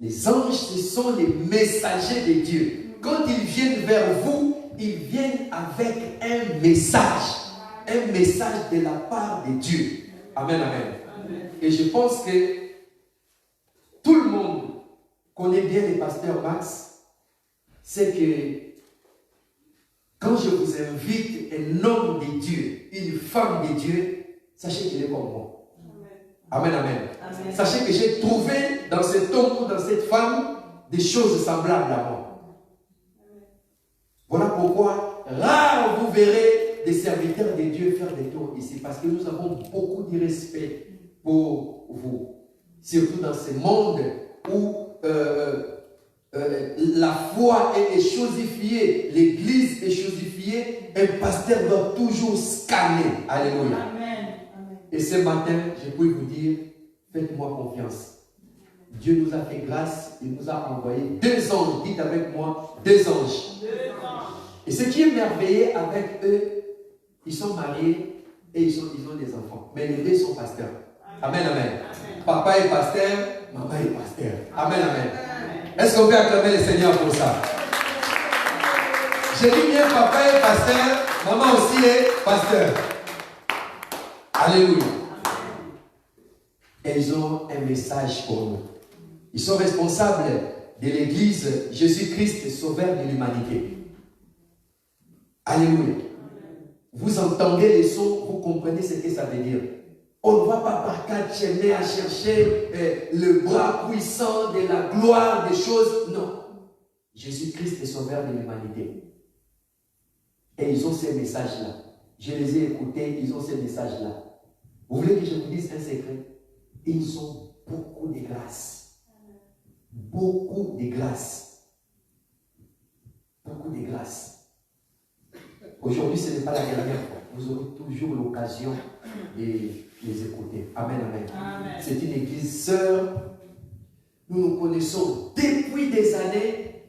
Les anges, ce sont les messagers de Dieu. Quand ils viennent vers vous, ils viennent avec un message de la part de Dieu. Amen, amen. Et je pense que tout le monde connaît bien le pasteur Max. C'est que quand je vous invite un homme de Dieu, une femme de Dieu, sachez qu'il est comme moi. Amen, amen. Amen. Sachez que j'ai trouvé dans cet homme ou dans cette femme des choses semblables à moi. Voilà pourquoi rare vous verrez des serviteurs de Dieu faire des tours ici, parce que nous avons beaucoup de respect pour vous. Surtout dans ce monde où la foi est chosifiée, l'église est chosifiée, un pasteur doit toujours scanner. Alléluia. Amen. Et ce matin, je peux vous dire, faites-moi confiance. Dieu nous a fait grâce, il nous a envoyé 2 anges. Dites avec moi, 2 anges. 2 anges. Et ce qui est merveilleux avec eux, ils sont mariés et ils ont des enfants. Mais les 2 sont pasteurs. Amen, amen. Papa est pasteur, maman est pasteur. Amen, amen. Est-ce qu'on peut acclamer le Seigneur pour ça? Je dis bien, papa est pasteur, maman aussi est pasteur. Alléluia. Et ils ont un message pour nous. Ils sont responsables de l'église Jésus-Christ, sauveur de l'humanité. Alléluia. Vous entendez les sons, vous comprenez ce que ça veut dire. On ne va pas par 4 chemins à chercher le bras puissant de la gloire des choses. Non. Jésus-Christ est sauveur de l'humanité. Et ils ont ces messages-là. Je les ai écoutés, ils ont ces messages-là. Vous voulez que je vous dise un secret? Ils ont beaucoup de grâce. Beaucoup de grâce. Beaucoup de grâce. Aujourd'hui, ce n'est pas la dernière fois. Vous aurez toujours l'occasion de les écouter. Amen, amen. Amen. C'est une église sœur. Nous nous connaissons depuis des années.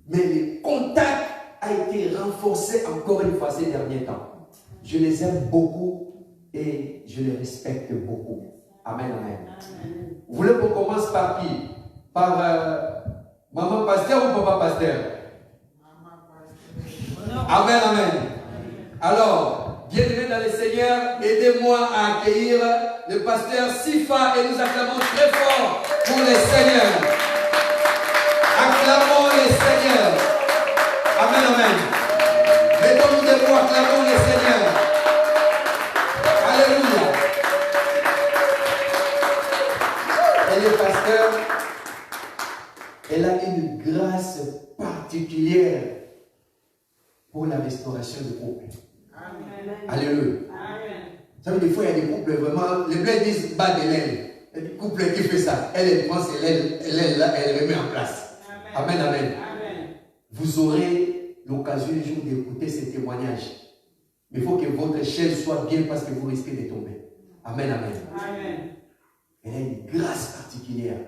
Mais le contact a été renforcé encore une fois ces derniers temps. Je les aime beaucoup et je les respecte beaucoup. Amen, amen. Amen. Vous voulez qu'on commence par qui? Par maman pasteur ou papa pasteur? Amen, amen. Alors, bien-aimés dans le Seigneur, aidez-moi à accueillir le pasteur Sifa et nous acclamons très fort pour le Seigneur. Acclamons le Seigneur. Amen, amen. Mettons-nous debout, acclamons le Seigneur. Alléluia. Et le pasteur, elle a une grâce particulière pour la restauration du couple. Amen. Alléluia. Amen. Vous savez, des fois, il y a des couples vraiment, les blancs disent bas de l'aile. Il y a des couples qui font ça. Elle prend ses l'aile là, elle remet en place. Amen, amen. Amen. Vous aurez l'occasion un jour d'écouter ces témoignages. Mais il faut que votre chaise soit bien parce que vous risquez de tomber. Amen, amen. Amen. Elle a une grâce particulière.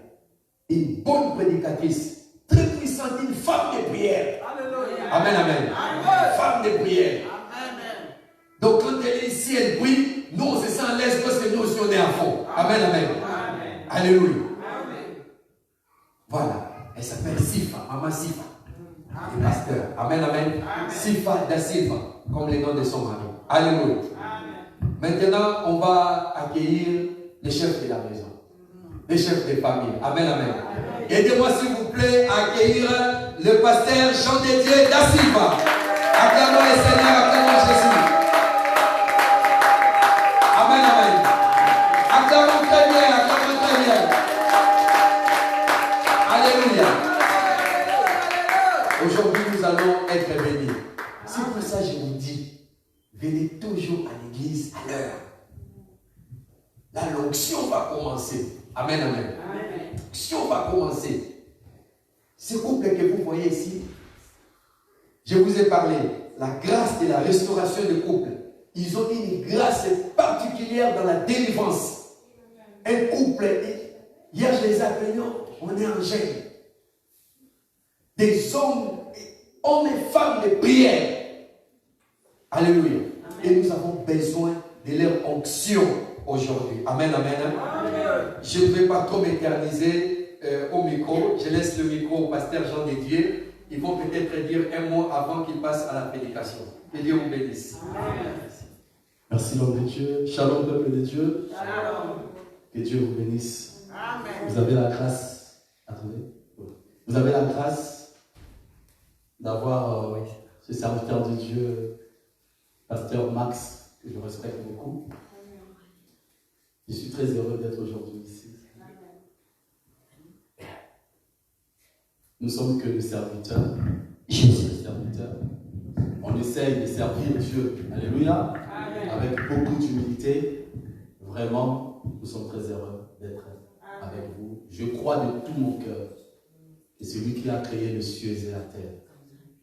Une bonne prédicatrice. Très puissante, une femme de prière. Alléluia. Amen, amen. Amen. Femme de prière. Amen. Donc quand elle est ici, elle prie, nous on se sent à l'aise parce que nous aussi on est à fond. Amen, amen. Amen. Alléluia. Amen. Voilà. Elle s'appelle Sifa, maman Sifa. Le pasteur. Amen, amen. Amen. Sifa da Silva, comme le nom de son mari. Alléluia. Amen. Maintenant, on va accueillir les chefs de la maison. Les chefs de famille. Amen, amen. Aidez-moi s'il vous plaît à accueillir le pasteur Jean-Dédier da Silva. Acclamons le Seigneur, acclamons Jésus. Amen, amen. Acclamons très bien, acclamons très bien. Alléluia. Aujourd'hui, nous allons être bénis. C'est pour ça que je vous dis, venez toujours à l'église à l'heure. La l'onction va commencer. Amen, amen. L'onction va commencer. Ce couple que vous voyez ici, je vous ai parlé, la grâce de la restauration du couple. Ils ont une grâce particulière dans la délivrance. Un couple, hier je les ai appelés, on est en gêne. Des hommes et femmes de prière. Alléluia. Amen. Et nous avons besoin de leur onction aujourd'hui. Amen, amen. Amen. Je ne vais pas trop m'éterniser. au micro. Je laisse le micro au pasteur Jean Dédier. Il faut peut-être dire un mot avant qu'il passe à la prédication. Que Dieu vous bénisse. Merci l'homme de Dieu. Shalom peuple de Dieu. Shalom. Que Dieu vous bénisse. Amen. Vous avez la grâce. Attendez. Vous avez la grâce d'avoir ce serviteur de Dieu, pasteur Max, que je respecte beaucoup. Je suis très heureux d'être aujourd'hui ici. Nous sommes que des serviteurs. Jésus est serviteur. On essaye de servir Dieu. Alléluia. Amen. Avec beaucoup d'humilité. Vraiment, nous sommes très heureux d'être avec vous. Je crois de tout mon cœur que celui qui a créé les cieux et la terre,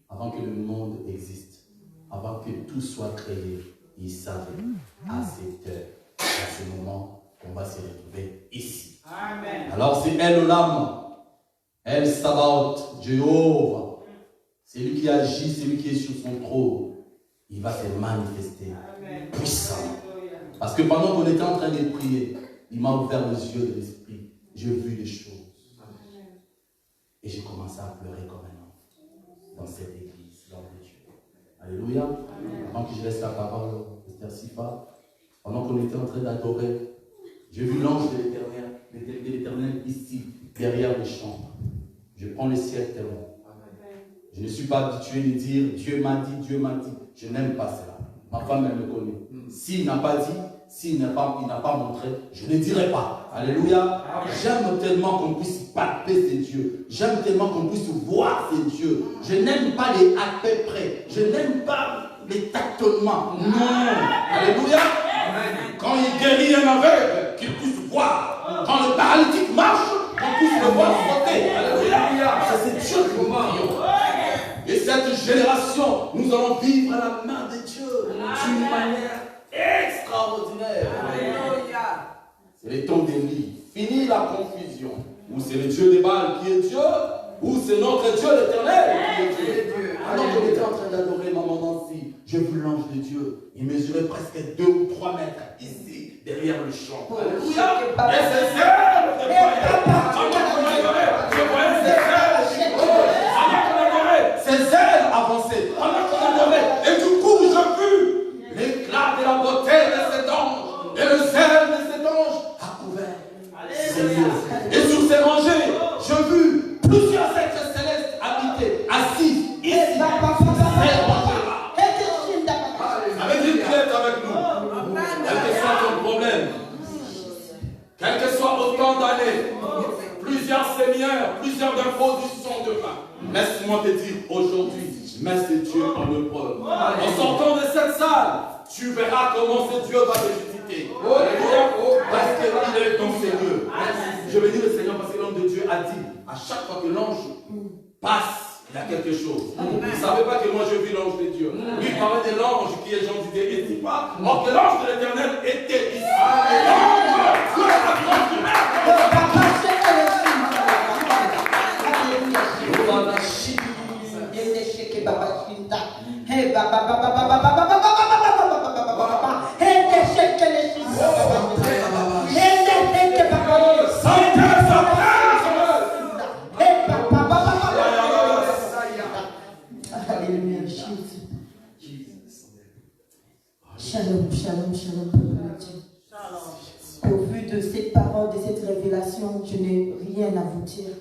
avant que le monde existe, avant que tout soit créé, il savait à cette heure, à ce moment, qu'on va se retrouver ici. Amen. Alors c'est El Olam, El Sabaoth, Jéhovah. C'est lui qui agit, c'est lui qui est sur son trône. Il va se manifester puissamment. Parce que pendant qu'on était en train de prier, il m'a ouvert les yeux de l'esprit. J'ai vu les choses. Et j'ai commencé à pleurer comme un enfant dans cette église, l'homme de Dieu. Alléluia. Avant que je laisse la parole à Esther Sifa, pendant qu'on était en train d'adorer, j'ai vu l'ange de l'Éternel ici, derrière le champ. Je prends le ciel tellement. Je ne suis pas habitué de dire Dieu m'a dit, Dieu m'a dit. Je n'aime pas cela. Ma femme, elle me connaît. S'il n'a pas dit, s'il n'a pas montré, je ne dirai pas. Alléluia. J'aime tellement qu'on puisse palper ces dieux. J'aime tellement qu'on puisse voir ces dieux. Je n'aime pas les à peu près. Je n'aime pas les tâtonnements. Non. Alléluia. Quand il guérit un aveugle, qu'il puisse voir. Quand le paralytique marche, qu'on puisse le voir sauter. Alléluia. C'est Dieu qui nous prions. Et cette génération, nous allons vivre à la main de Dieu d'une manière extraordinaire. Alléluia. C'est les temps d'Élie. Fini la confusion. Ou c'est le Dieu des Baals qui est Dieu, ou c'est notre Dieu l'Éternel qui est Dieu. Alors qu'on était en train d'adorer maman Nancy, j'ai vu l'ange de Dieu. Il mesurait presque 2 ou 3 mètres ici, derrière le champ. Alléluia. Et ses ailes de je voyais ses ailes. Ses ailes avançaient. Et du coup, j'ai vu l'éclat de la beauté de cet ange. Et le zèle de cet ange a couvert ses yeux. Et sur ces rangées, j'ai vu plusieurs êtres célestes habités, assis ici. Avec une clé avec nous. Quel que soit ton problème, quel que soit autant d'années, plusieurs seigneurs, plusieurs infos du son de main. Laisse-moi te dire aujourd'hui, mets ce Dieu en épreuve. En sortant de cette salle, tu verras comment ce Dieu va te visiter. Parce qu'il est ton Seigneur. Je veux dire le Seigneur parce que l'homme de Dieu a dit, à chaque fois que l'ange passe, il y a quelque chose. Vous ne savez pas que moi je vis l'ange de Dieu. Lui il parlait de l'ange qui est Jean d'idée ici pas. Or que l'ange de l'Éternel était ici. Shalom, shalom, shalom, peuple de Dieu. Au vu de cette parole, de cette révélation, je n'ai rien à vous dire.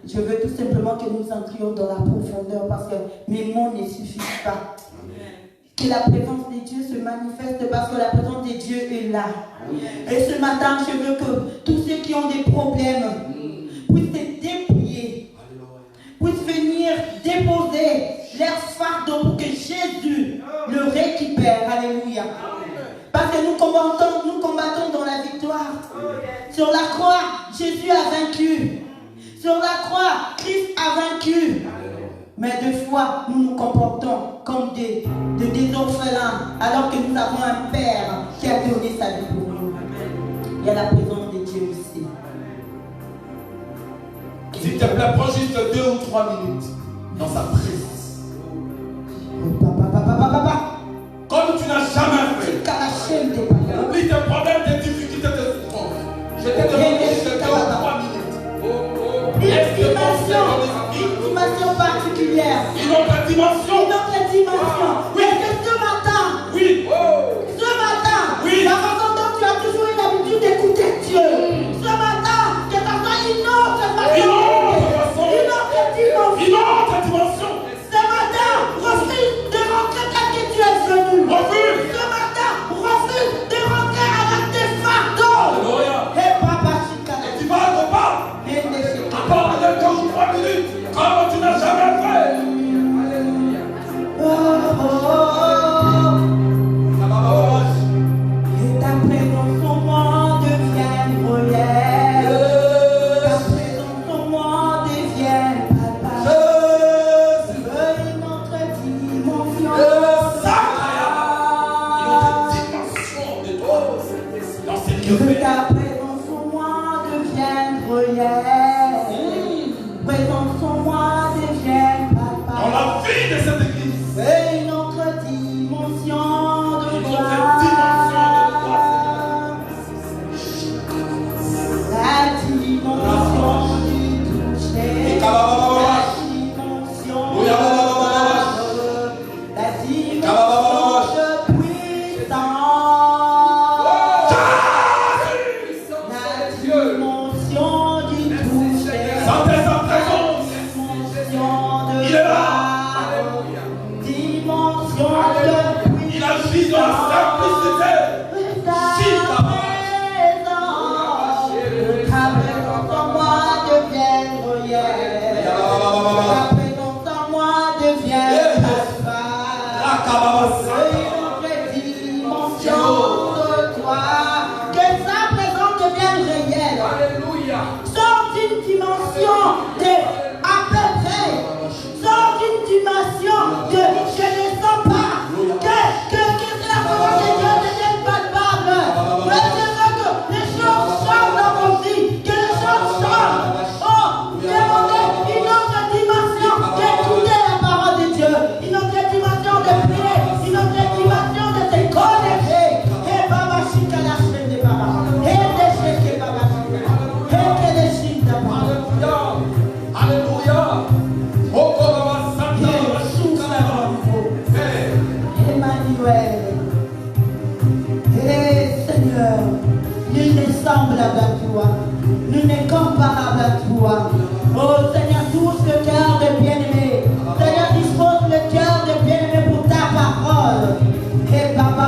Je veux tout simplement que nous entrions dans la profondeur parce que mes mots ne suffisent pas. Que la présence de Dieu se manifeste parce que la présence de Dieu est là. Et ce matin, je veux que tous ceux qui ont des problèmes puissent se dépouiller, puissent venir déposer leur fardeau pour que Jésus le récupère. Alléluia. Parce que nous combattons dans la victoire. Sur la croix, Jésus a vaincu. Sur la croix, Christ a vaincu. Mais des fois, nous nous comportons comme des orphelins, alors que nous avons un Père qui a donné sa vie pour nous. Il y a la présence de Dieu ici. S'il te plaît, prends juste 2 ou 3 minutes dans sa présence. Comme tu n'as jamais fait. Oublie tes problèmes, tes difficultés, tes souffrances. Je t'ai demandé juste 2 ou 3 minutes. dimension particulière. Une autre dimension. Une autre dimension. Oui. Est-ce que ce matin, Oui. ce matin, Oui. la façon dont tu as toujours eu l'habitude d'écouter Dieu, ce matin, que ça soit une autre façon, Une autre façon. une autre dimension. Une autre dimension. Ce matin, refuse de rentrer tel que tu es venu. Refuse. Ce matin, refuse de rentrer avec tes fardeaux. Alléluia. Et papa Chikana. Tu vas au repas. À part avec 2 ou 3 minutes. Comme tu n'as jamais fait. Oh, oh, oh. Et ta présence en moi devient réelle. Ta présence en moi devient papa. Une autre dimension. Que ta présence en moi devienne réelle. Présence en moi devienne papa. Dans la vie de cette église. Et une autre dimension de Une toi. autre dimension de toi, La dimension du toucher. La dimension de l'amour. La dimension de puissance. La dimension du toucher. Sentez sa présence. Dimension de Il est là. dimension de puissance. Il agit dans la simplicité. Ta présence en moi devient réelle. Ta présence en moi devient papa. Une dimension de toi. Que sa présence devienne réelle. Sors d'une dimension de à peu près. Sors d'une dimension de je ne sens pas. Que la présence de Dieu devienne palpable. Mais je veux que les choses changent dans mon vie. Que les choses changent. Oh, demandez une autre dimension d'écouter la parole de Dieu. Une autre dimension de prier. Une autre dimension de te connecter. Et Baba Shika la semaine de Baba. Et de Sheke Baba Shika. Et que les Shika Baba. Alléluia. Emmanuel. Seigneur, nul n'est semblable à toi, nul n'est comparable à toi. Oh Seigneur, touche le cœur de bien-aimé. Seigneur, dispose le cœur de bien-aimé pour ta parole. Et papa,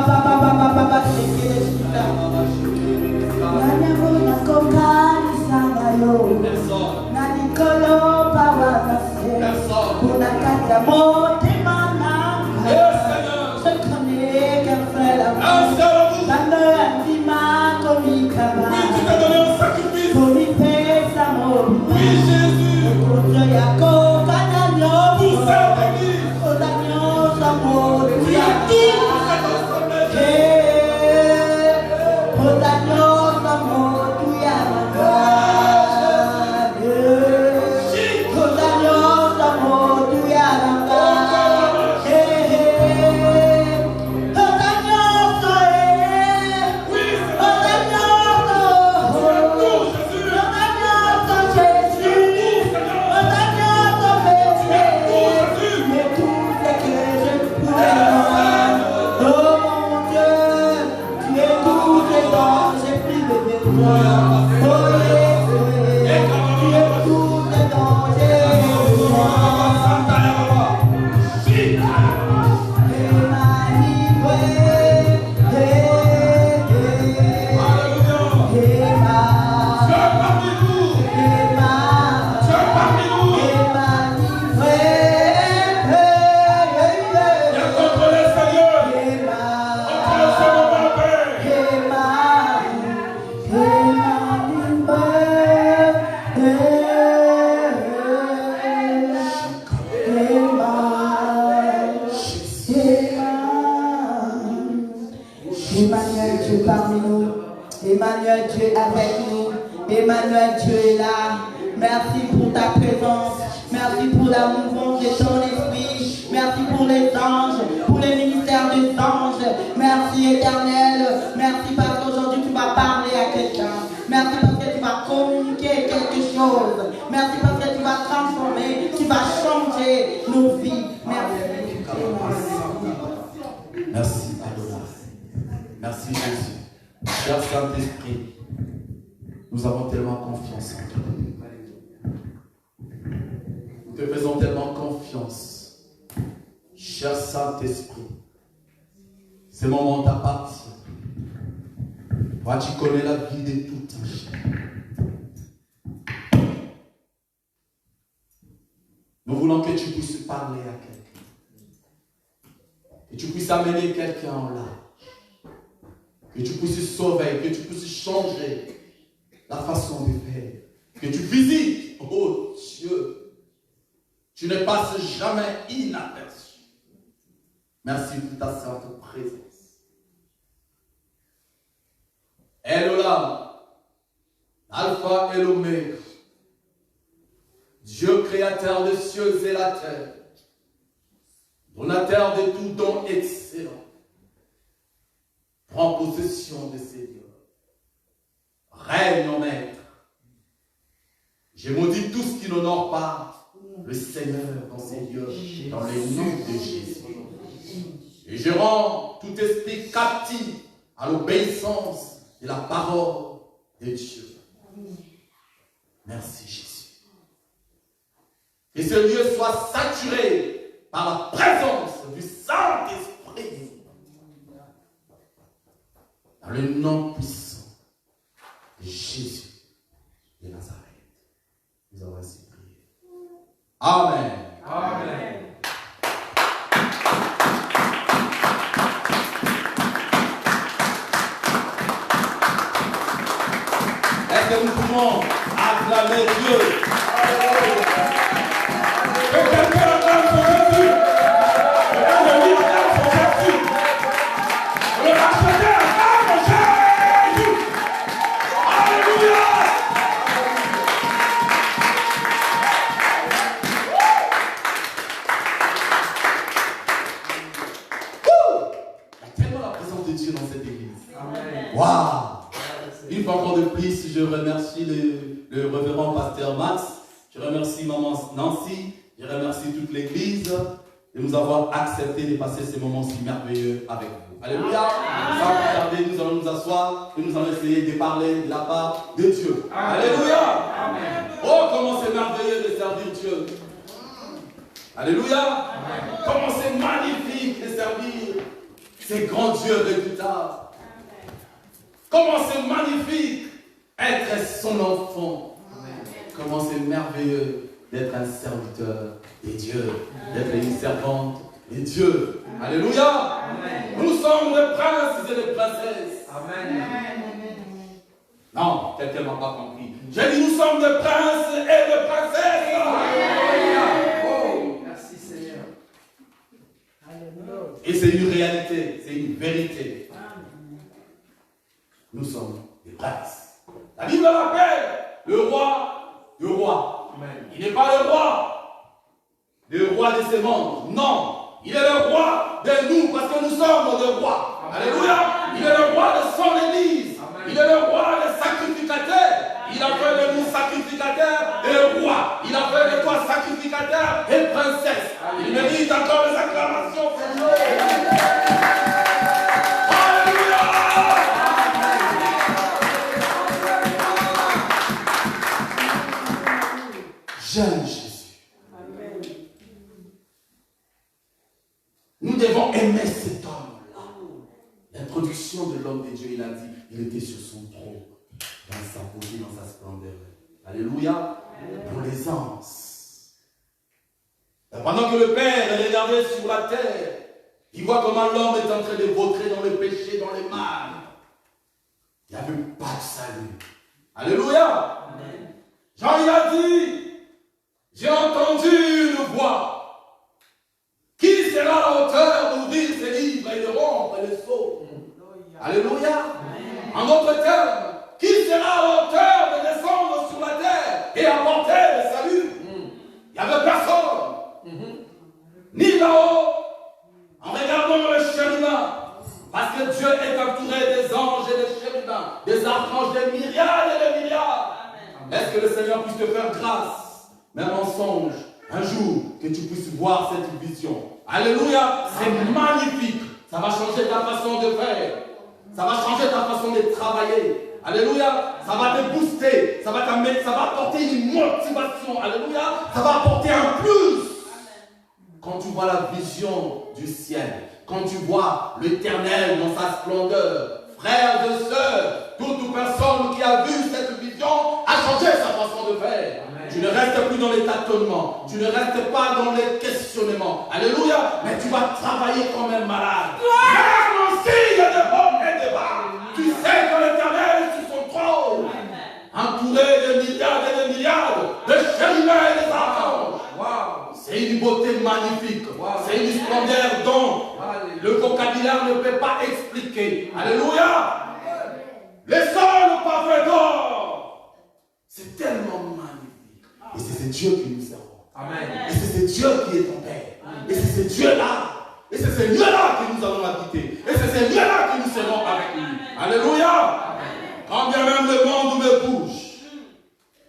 c'est qui est là. Emmanuel, Dieu parmi nous. Emmanuel, Dieu avec nous. Emmanuel, Dieu est là. Merci pour ta présence. Merci pour la mouvance de ton esprit. Merci pour les anges, pour les ministères des anges. Merci éternel. Merci parce qu'aujourd'hui tu vas parler à quelqu'un. Merci parce que tu vas communiquer quelque chose. Merci parce que tu vas transformer, tu vas changer. te faisons tellement confiance. Cher Saint-Esprit, ce moment t'appartient. Toi, tu connais la vie de tout un chacun. Nous voulons que tu puisses parler à quelqu'un. Que tu puisses amener quelqu'un en large. Que tu puisses sauver, que tu puisses changer la façon de faire. Que tu visites, oh Dieu. Tu ne passes jamais inaperçu. Merci pour ta sainte présence. Elohim, Alpha et l'Oméga, Dieu créateur des cieux et la terre, donateur de tout don excellent, prends possession de ces lieux. Règne en maître. Je maudis tout ce qui n'honore pas le Seigneur dans ces lieux, dans les noms de Jésus. Et je rends tout esprit captif à l'obéissance de la parole de Dieu. Merci Jésus. Que ce lieu soit saturé par la présence du Saint-Esprit. Dans le nom puissant de Jésus de Nazareth. Nous avons ainsi prié. Amen. Amen. Est-ce que nous pouvons acclamer Dieu? Que quelqu'un acclame son Jésus. Que lui acclame son Jésus. Le racheteur acclame Jésus. Alléluia. Il y a tellement la présence de Dieu dans cette église. Waouh! Une fois encore de plus, je remercie le révérend pasteur Max, je remercie maman Nancy, je remercie toute l'église de nous avoir accepté de passer ces moments si merveilleux avec vous. Alléluia! Sans plus tarder, nous allons nous asseoir et nous allons essayer de parler de la part de Dieu. Alléluia! Oh, comment c'est merveilleux de servir Dieu! Alléluia! Comment c'est magnifique de servir ces grands dieux redoutables! Comment c'est magnifique être son enfant. Comment c'est merveilleux d'être un serviteur de Dieu, d'être une servante de Dieu. Alléluia. Nous sommes des princes et des princesses. Amen. Non, quelqu'un ne m'a pas compris. J'ai dit nous sommes des princes et des princesses. Alléluia. Oh, merci Seigneur. Et c'est une réalité, c'est une vérité. Nous sommes des princes. La Bible l'appelle le roi du roi. Il n'est pas le roi de ses membres. Non, il est le roi de nous parce que nous sommes des rois. Alléluia. Il est le roi de son église. Il est le roi des sacrificateurs. Il a fait de nous sacrificateurs et rois. Il a fait de toi sacrificateurs et princesses. Il mérite encore des acclamations. J'aime Jésus. Amen. Nous devons aimer cet homme-là. L'introduction de l'homme de Dieu, il a dit, il était sur son trône, dans sa beauté, dans sa splendeur. Alléluia. Pour l'aisance. Pendant que le Père regardait sur la terre, il voit comment l'homme est en train de vautrer dans le péché, dans le mal. Il n'y avait pas de salut. Alléluia. Amen. Jean, il a dit, j'ai entendu une voix. Qui sera à la hauteur d'ouvrir ses livres et de rompre les sceaux? Alléluia. Amen. En d'autres termes, qui sera à la hauteur de descendre sur la terre et apporter le salut? Il n'y avait personne. Ni là-haut, en regardant le chérubin, parce que Dieu est entouré des anges et des chérubins, des archanges, des myriades et des milliards. Est-ce que le Seigneur puisse te faire grâce? Même en songe, un jour, que tu puisses voir cette vision. Alléluia, c'est magnifique. Ça va changer ta façon de faire. Ça va changer ta façon de travailler. Alléluia, ça va te booster, ça va apporter une motivation. Alléluia. Ça va apporter un plus. Quand tu vois la vision du ciel, quand tu vois l'Éternel dans sa splendeur, frères et sœurs, toute personne qui a vu cette vision a changé sa façon de faire. Amen. Tu ne restes plus dans les tâtonnements, tu ne restes pas dans les questionnements. Alléluia. Mais tu vas travailler comme un malade. Même s'il y a des hauts et des bas, tu sais que l'Éternel est sur son trône, entouré de milliards et de milliards de chérubins et des anges. Wow. C'est une beauté magnifique. Wow. C'est une splendeur dont le vocabulaire ne peut pas expliquer. Alléluia. Les sols pavés d'or. C'est tellement magnifique. Et c'est ce Dieu qui nous servons. Amen. Et c'est ce Dieu qui est ton Père. Amen. Et c'est ce Dieu-là. Et c'est ce lieu-là que nous allons habiter. Et c'est ce lieu-là que nous serons avec lui. Alléluia. Quand bien même le monde me bouge,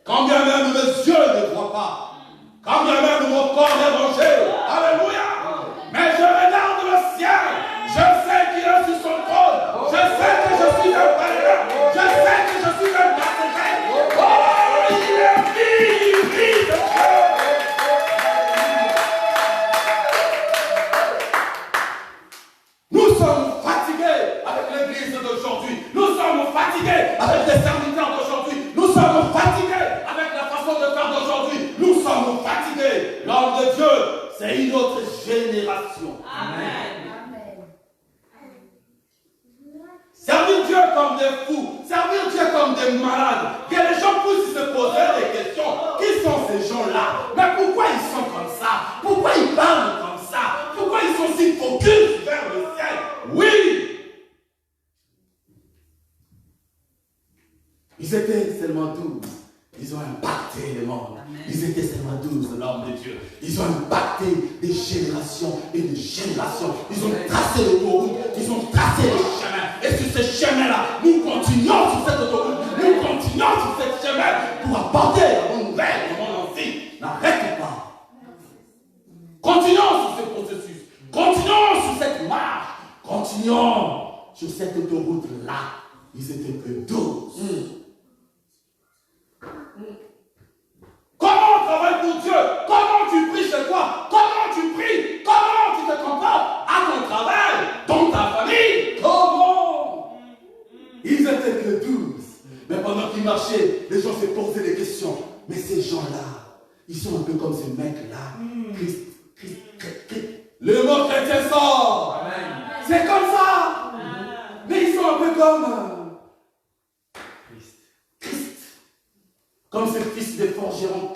quand bien même mes yeux ne voient pas, quand bien même mon corps est rongé, alléluia, mais je regarde le ciel, je sais qu'il est sur son trône, je sais que je suis un pèlerin, je sais que je suis un passager. Oh, il est vie de Dieu. Nous sommes fatigués avec l'église d'aujourd'hui, nous sommes fatigués avec les serviteurs d'aujourd'hui, nous sommes fatigués avec la façon de faire d'aujourd'hui, nous sommes fatigués. L'homme de Dieu, c'est une autre génération. Amen. Servir Dieu comme des fous, servir Dieu comme des malades, que les gens puissent se poser des questions. Qui sont ces gens-là? Mais pourquoi ils sont comme ça? Pourquoi ils parlent comme ça? Pourquoi ils sont si focus vers le ciel? Oui! Ils étaient seulement 12. Ils ont impacté le monde. Amen. Ils étaient seulement 12, l'homme de Dieu. Ils ont impacté des générations et des générations. Ils ont tracé l'autoroute. Ils ont tracé le chemin. Et sur ce chemin-là, nous continuons sur cette autoroute. Nous continuons sur ce chemin pour apporter la bonne nouvelle au monde entier. N'arrête pas. Continuons sur ce processus. Continuons sur cette marche. Continuons sur cette autoroute-là. Ils étaient que 12. Comment on travaille pour Dieu? Comment tu pries chez toi? Comment tu pries? Comment tu te comportes à ton travail, dans ta famille? Comment? Ils étaient que 12. Mais pendant qu'ils marchaient, les gens se posaient des questions. Mais ces gens-là, ils sont un peu comme ce mec-là. Christ. Le mot chrétien sort. Amen. C'est comme ça. Mais ils sont un peu comme comme ce fils de forgeron,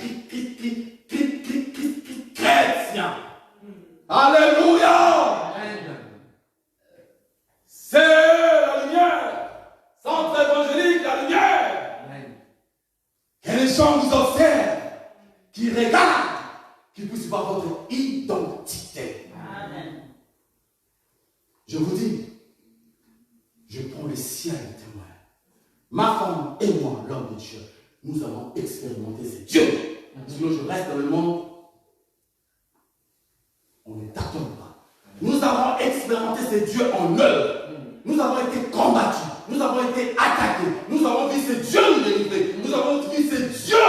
chrétien. Alléluia. Amen. C'est la lumière. Centre évangélique, la lumière. Amen. Que les gens vous observent, qui regardent, qui puissent voir votre identité. Amen. Je vous dis, je prends le ciel témoin. Ma femme et moi, l'homme de Dieu, nous avons expérimenté ce Dieu. Sinon, je reste dans le monde, on ne t'attend pas. Nous avons expérimenté ce Dieu en œuvre. Nous avons été combattus. Nous avons été attaqués. Nous avons vu ce Dieu nous délivrer. Nous avons vu ce Dieu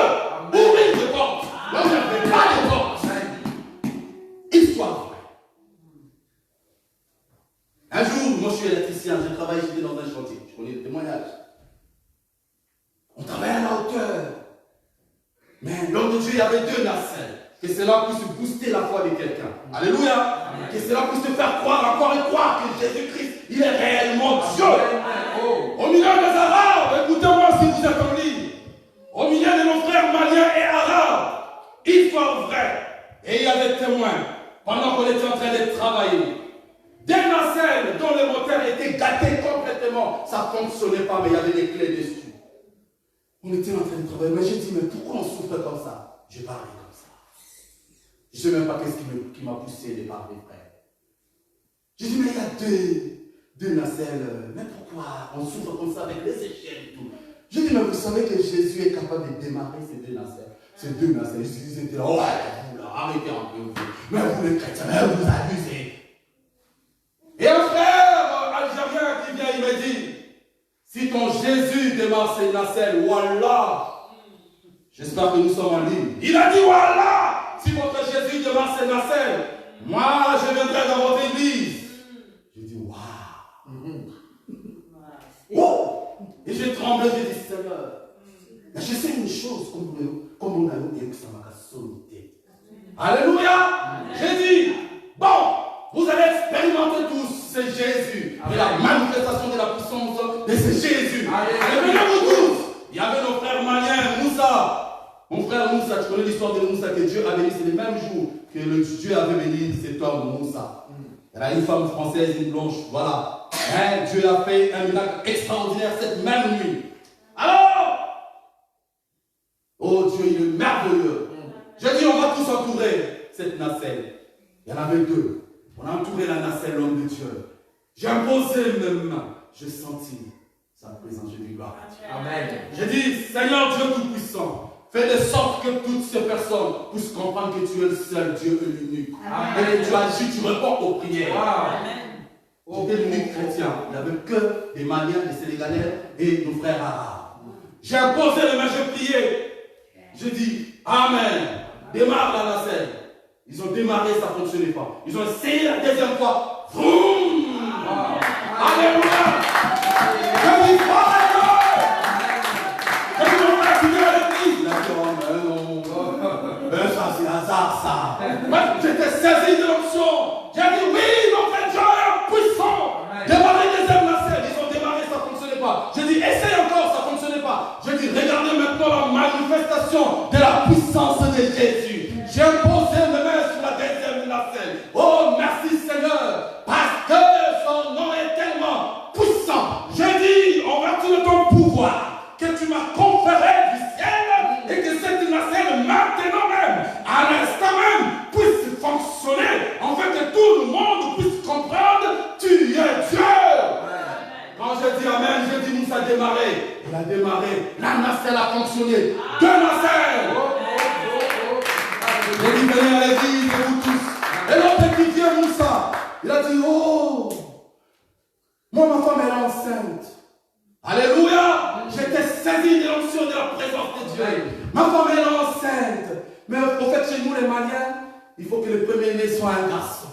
ouvrir des portes. Là où il n'y avait pas de portes. Histoire vraie. Un jour, moi je suis électricien, j'ai travaillé, j'étais dans un chantier. Je connais des témoignages. On travaillait à la hauteur. Mais l'homme de Dieu, il y avait 2 nacelles. Que cela puisse booster la foi de quelqu'un. Alléluia. Amen. Que cela puisse te faire croire encore et croire que Jésus-Christ, il est réellement Dieu. Oh. Au milieu des Arabes, écoutez-moi si vous êtes en ligne. Au milieu de nos frères maliens et arabes, histoire vraie. Et il y avait témoins pendant qu'on était en train de travailler. Des nacelles dont le moteur était gâté complètement. Ça ne fonctionnait pas, mais il y avait des clés dessus. On était en train de travailler, mais j'ai dit, mais pourquoi on souffre comme ça? Je parlais comme ça. Je ne sais même pas qu'est-ce qui m'a poussé de parler, frère. J'ai dit, mais il y a deux nacelles, mais pourquoi on souffre comme ça avec les échelles et tout? J'ai dit, mais vous savez que Jésus est capable de démarrer ces 2 nacelles. Ces 2 nacelles, ils étaient là, ouais, vous là, arrêtez un peu, vous. Mais vous les chrétiens, mais vous abusez. Et un frère algérien qui vient, il me dit, si ton Jésus Jésus démarre ses nacelles. Voilà. J'espère que nous sommes en ligne. Il a dit voilà. Si votre Jésus démarre ses nacelles, moi je viendrai dans votre église. J'ai dit waouh. Oh. Et j'ai tremblé, j'ai dit Seigneur. Mais je sais une chose, comme on a eu que ça m'a solité. Alléluia. J'ai dit, bon, vous allez expérimenter tous, c'est Jésus. Et la manifestation de la puissance de ce Jésus. Alléluia, vous tous. Il y avait nos frères maliens, Moussa. Mon frère Moussa, tu connais l'histoire de Moussa que Dieu a béni, c'est le même jour que Dieu avait béni cet homme, Moussa. Il y a une femme française, une blanche, voilà. Hein, Dieu a fait un miracle extraordinaire cette même nuit. Alors, oh Dieu, il est merveilleux. J'ai dit, on va tous entourer cette nacelle. Il y en avait deux. On a entouré la nacelle, l'homme de Dieu. J'ai imposé mes mains. J'ai senti sa présence. J'ai dit, gloire à Dieu. Amen. J'ai dit, Seigneur Dieu Tout-Puissant, fais de sorte que toutes ces personnes puissent comprendre que tu es le seul Dieu et l'unique. Et tu agis, tu réponds aux prières. Amen. J'étais l'unique chrétien. Il n'y avait que des Maliens, des Sénégalais et nos frères arabes. J'ai imposé les mains, j'ai prié. J'ai dit, Amen. Démarre la nacelle. Ils ont démarré, ça ne fonctionnait pas. Ils ont essayé la deuxième fois. Vroom. Alléluia. Je dis, il a dit, oh, mais non. Mais ça, c'est hasard, ça. Moi, j'étais saisi de l'option. J'ai dit, oui, mon frère Dieu est puissant. Démarrer les deuxième nacelle. Ils ont démarré, ça ne fonctionnait pas. J'ai dit, essaye encore, ça ne fonctionnait pas. J'ai dit, regardez maintenant la manifestation de la puissance de Jésus. J'ai imposé mes mains sur la deuxième nacelle. Oh, merci Seigneur, parce que son nom est tellement puissant. J'ai dit, en vertu de ton pouvoir, que tu m'as conféré du ciel, et que cette nacelle, maintenant même, à l'instant même, puisse fonctionner, afin que tout le monde puisse comprendre, tu es Dieu. Quand je dis Amen, je dis Moussa a démarré. Il a démarré, la nacelle a fonctionné. Deux nacelles. J'ai dit, venez à l'église, vous tous. Et l'autre qui vient, Moussa, il a dit, oh, moi, ma femme, elle est enceinte. Alléluia. J'étais saisi de l'onction de la présence de Dieu. Ma femme, elle est enceinte. Mais au fait, chez nous, les Maliens, il faut que le premier-né soit un garçon.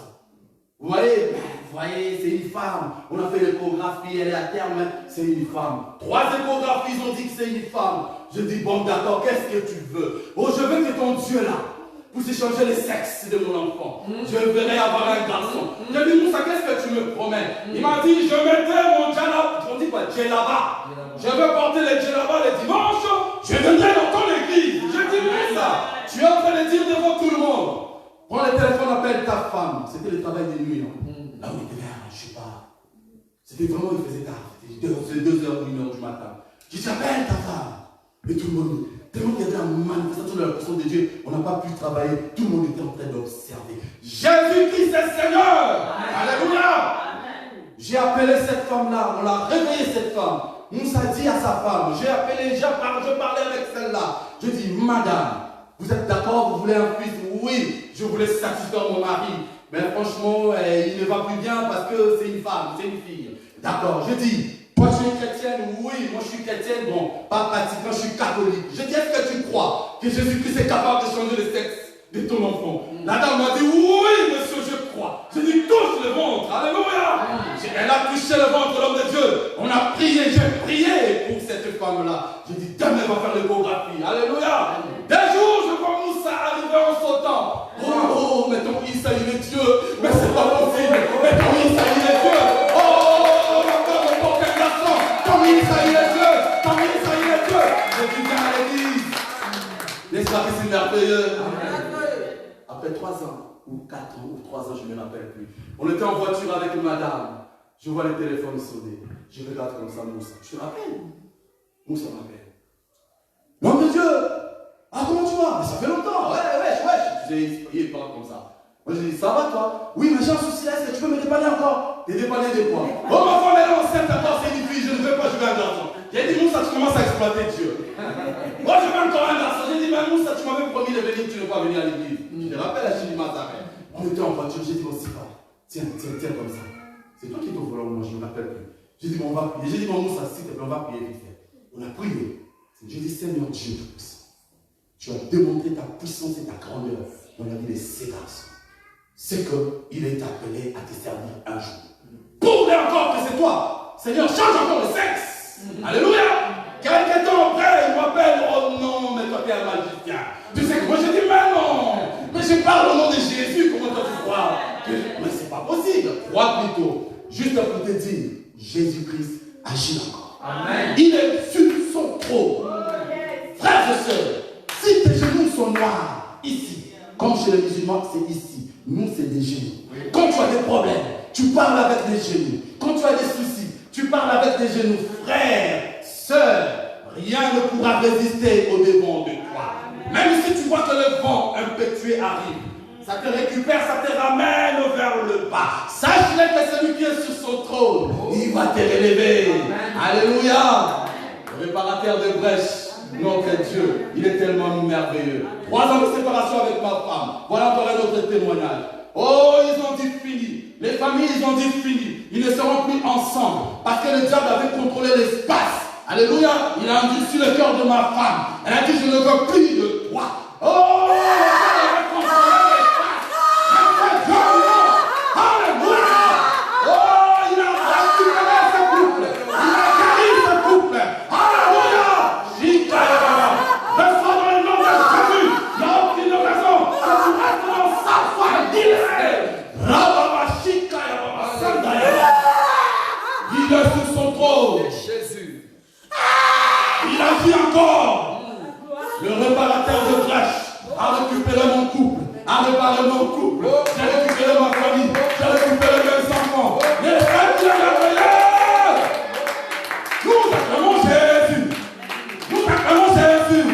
Vous voyez, c'est une femme. On a fait l'échographie, elle est à terme, c'est une femme. 3 échographies, ils ont dit que c'est une femme. Je dis, bon, d'accord, qu'est-ce que tu veux? Oh, je veux que ton Dieu là, puisse échanger le sexe de mon enfant. Je verrai avoir un garçon. J'ai dit, Moussa, qu'est-ce que tu me promets? Il m'a dit, je mettrai mon djellaba. On dit quoi? Djellaba. Je veux porter les djellaba les dimanches. Je viendrai dans ton église. Je dis, Moussa, tu es en train de dire devant tout le monde. Prends le téléphone, appelle ta femme. C'était le travail de nuit. Là où il était là, je ne sais pas. C'était vraiment, il faisait tard. C'était 2h ou 1h du matin. Je dis, appelle ta femme. Et tout le monde, tellement qu'il y avait une manifestation de la puissance de Dieu, on n'a pas pu travailler. Tout le monde était en train d'observer. Jésus-Christ est Seigneur. Alléluia. J'ai appelé cette femme-là. On l'a réveillé, cette femme. Moussa dit à sa femme, j'ai appelé, je parlais avec celle-là. Je dis, madame, vous êtes d'accord, vous voulez un fils? Oui, je voulais satisfaire mon mari. Mais franchement, il ne va plus bien parce que c'est une femme, c'est une fille. D'accord, je dis, toi tu es chrétienne? Oui, moi je suis chrétienne, bon, pas pratiquement, je suis catholique. Je dis, est-ce que tu crois que Jésus-Christ est capable de changer le sexe de ton enfant? La dame m'a dit, oui monsieur, je crois. Je dis, touche le ventre, alléluia. Elle a touché le ventre de l'homme de Dieu. On a prié, j'ai prié pour cette femme-là. Je dis, demain elle va faire l'échographie, alléluia. Des jours, je vois Moussa arriver en sautant. Oh, mais ton Issa, il est Dieu. Mais c'est pas possible. Mais ton Issa, il est Dieu. Oh, ma femme, mon porte un garçon. Ton Issa, il est Dieu. Ton Issa, il est Dieu. Je dis, viens à l'église. N'est-ce pas que c'est merveilleux? Après 3 ans, ou 4 ans, ou 3 ans, je ne me rappelle plus. On était en voiture avec madame. Je vois le téléphone sonner. Je regarde comme ça Moussa. Je te rappelle. Moussa m'appelle. L'homme de Dieu. Ah, comment tu vas? Ça fait longtemps. Ouais. Il parle comme ça. Moi, je dis, ça va toi? Oui, mais j'ai un souci là. Est-ce que tu peux me dépanner encore? T'es dépanné de quoi? Oh, ma femme, elle est enceinte. D'accord, c'est une fille. Je ne veux pas jouer un garçon. J'ai dit, Moussa, tu commences à exploiter Dieu. Moi, je veux encore un garçon. J'ai dit, mais Moussa, tu m'avais promis de venir. Tu ne veux pas venir à l'église. Je te rappelle à Chili Mazaré. On était en voiture. J'ai dit, bon, c'est pas. Tiens, comme ça. C'est toi qui t'ouvres là, moi, je ne me rappelle plus. J'ai dit, bon, on va prier. J'ai dit, bon, Moussa, s'il te plaît, on va prier vite fait. On a prié. J'ai dit, Seigneur Dieu, tu as démontré ta puissance et ta grandeur dans la vie de ces garçons. C'est qu'il est appelé à te servir un jour. Prouve encore que c'est toi. Seigneur, change encore le sexe. Alléluia. Quelques temps après, il m'appelle. Oh non, mais toi, tu es un magicien. Tu sais que moi, je dis, mais non. Mais je parle au nom de Jésus. Comment toi, tu crois mais c'est pas possible. Crois plutôt. Juste pour te dire, Jésus-Christ agit encore. Amen. Il est sur son trône. Frères et sœurs, si tes genoux sont noirs, ici, comme chez les musulmans, c'est ici. Nous, c'est des genoux. Quand tu as des problèmes, tu parles avec les genoux. Quand tu as des soucis, tu parles avec tes genoux. Frères, sœurs, rien ne pourra résister au devant de toi. Même si tu vois que le vent impétueux arrive, ça te récupère, ça te ramène vers le bas. Sache que celui qui est sur son trône, il va te relever. Alléluia. Le réparateur de brèches, notre Dieu, il est tellement merveilleux. 3 ans de séparation avec ma femme. Voilà encore un autre témoignage. Oh, ils ont dit fini. Les familles, ils ont dit fini. Ils ne seront plus ensemble. Parce que le diable avait contrôlé l'espace. Alléluia. Il a endurci le cœur de ma femme. Elle a dit, je ne veux plus de toi. Oh, le diable avait contrôlé l'espace. Alléluia. Oh, il a récupéré ce couple. Il a guéri ce couple. Alléluia. Reçois dans le nom de Jésus. Il n'y a aucune raison que tu restes dans sa foi. Il est sur son trône. Jésus. Il agit encore. Le réparateur de brèches a récupéré mon couple, a réparé mon couple. J'ai récupéré ma famille, j'ai récupéré mes enfants. Les frères qui merveilleux. Nous acclamons Jésus. Nous acclamons Jésus.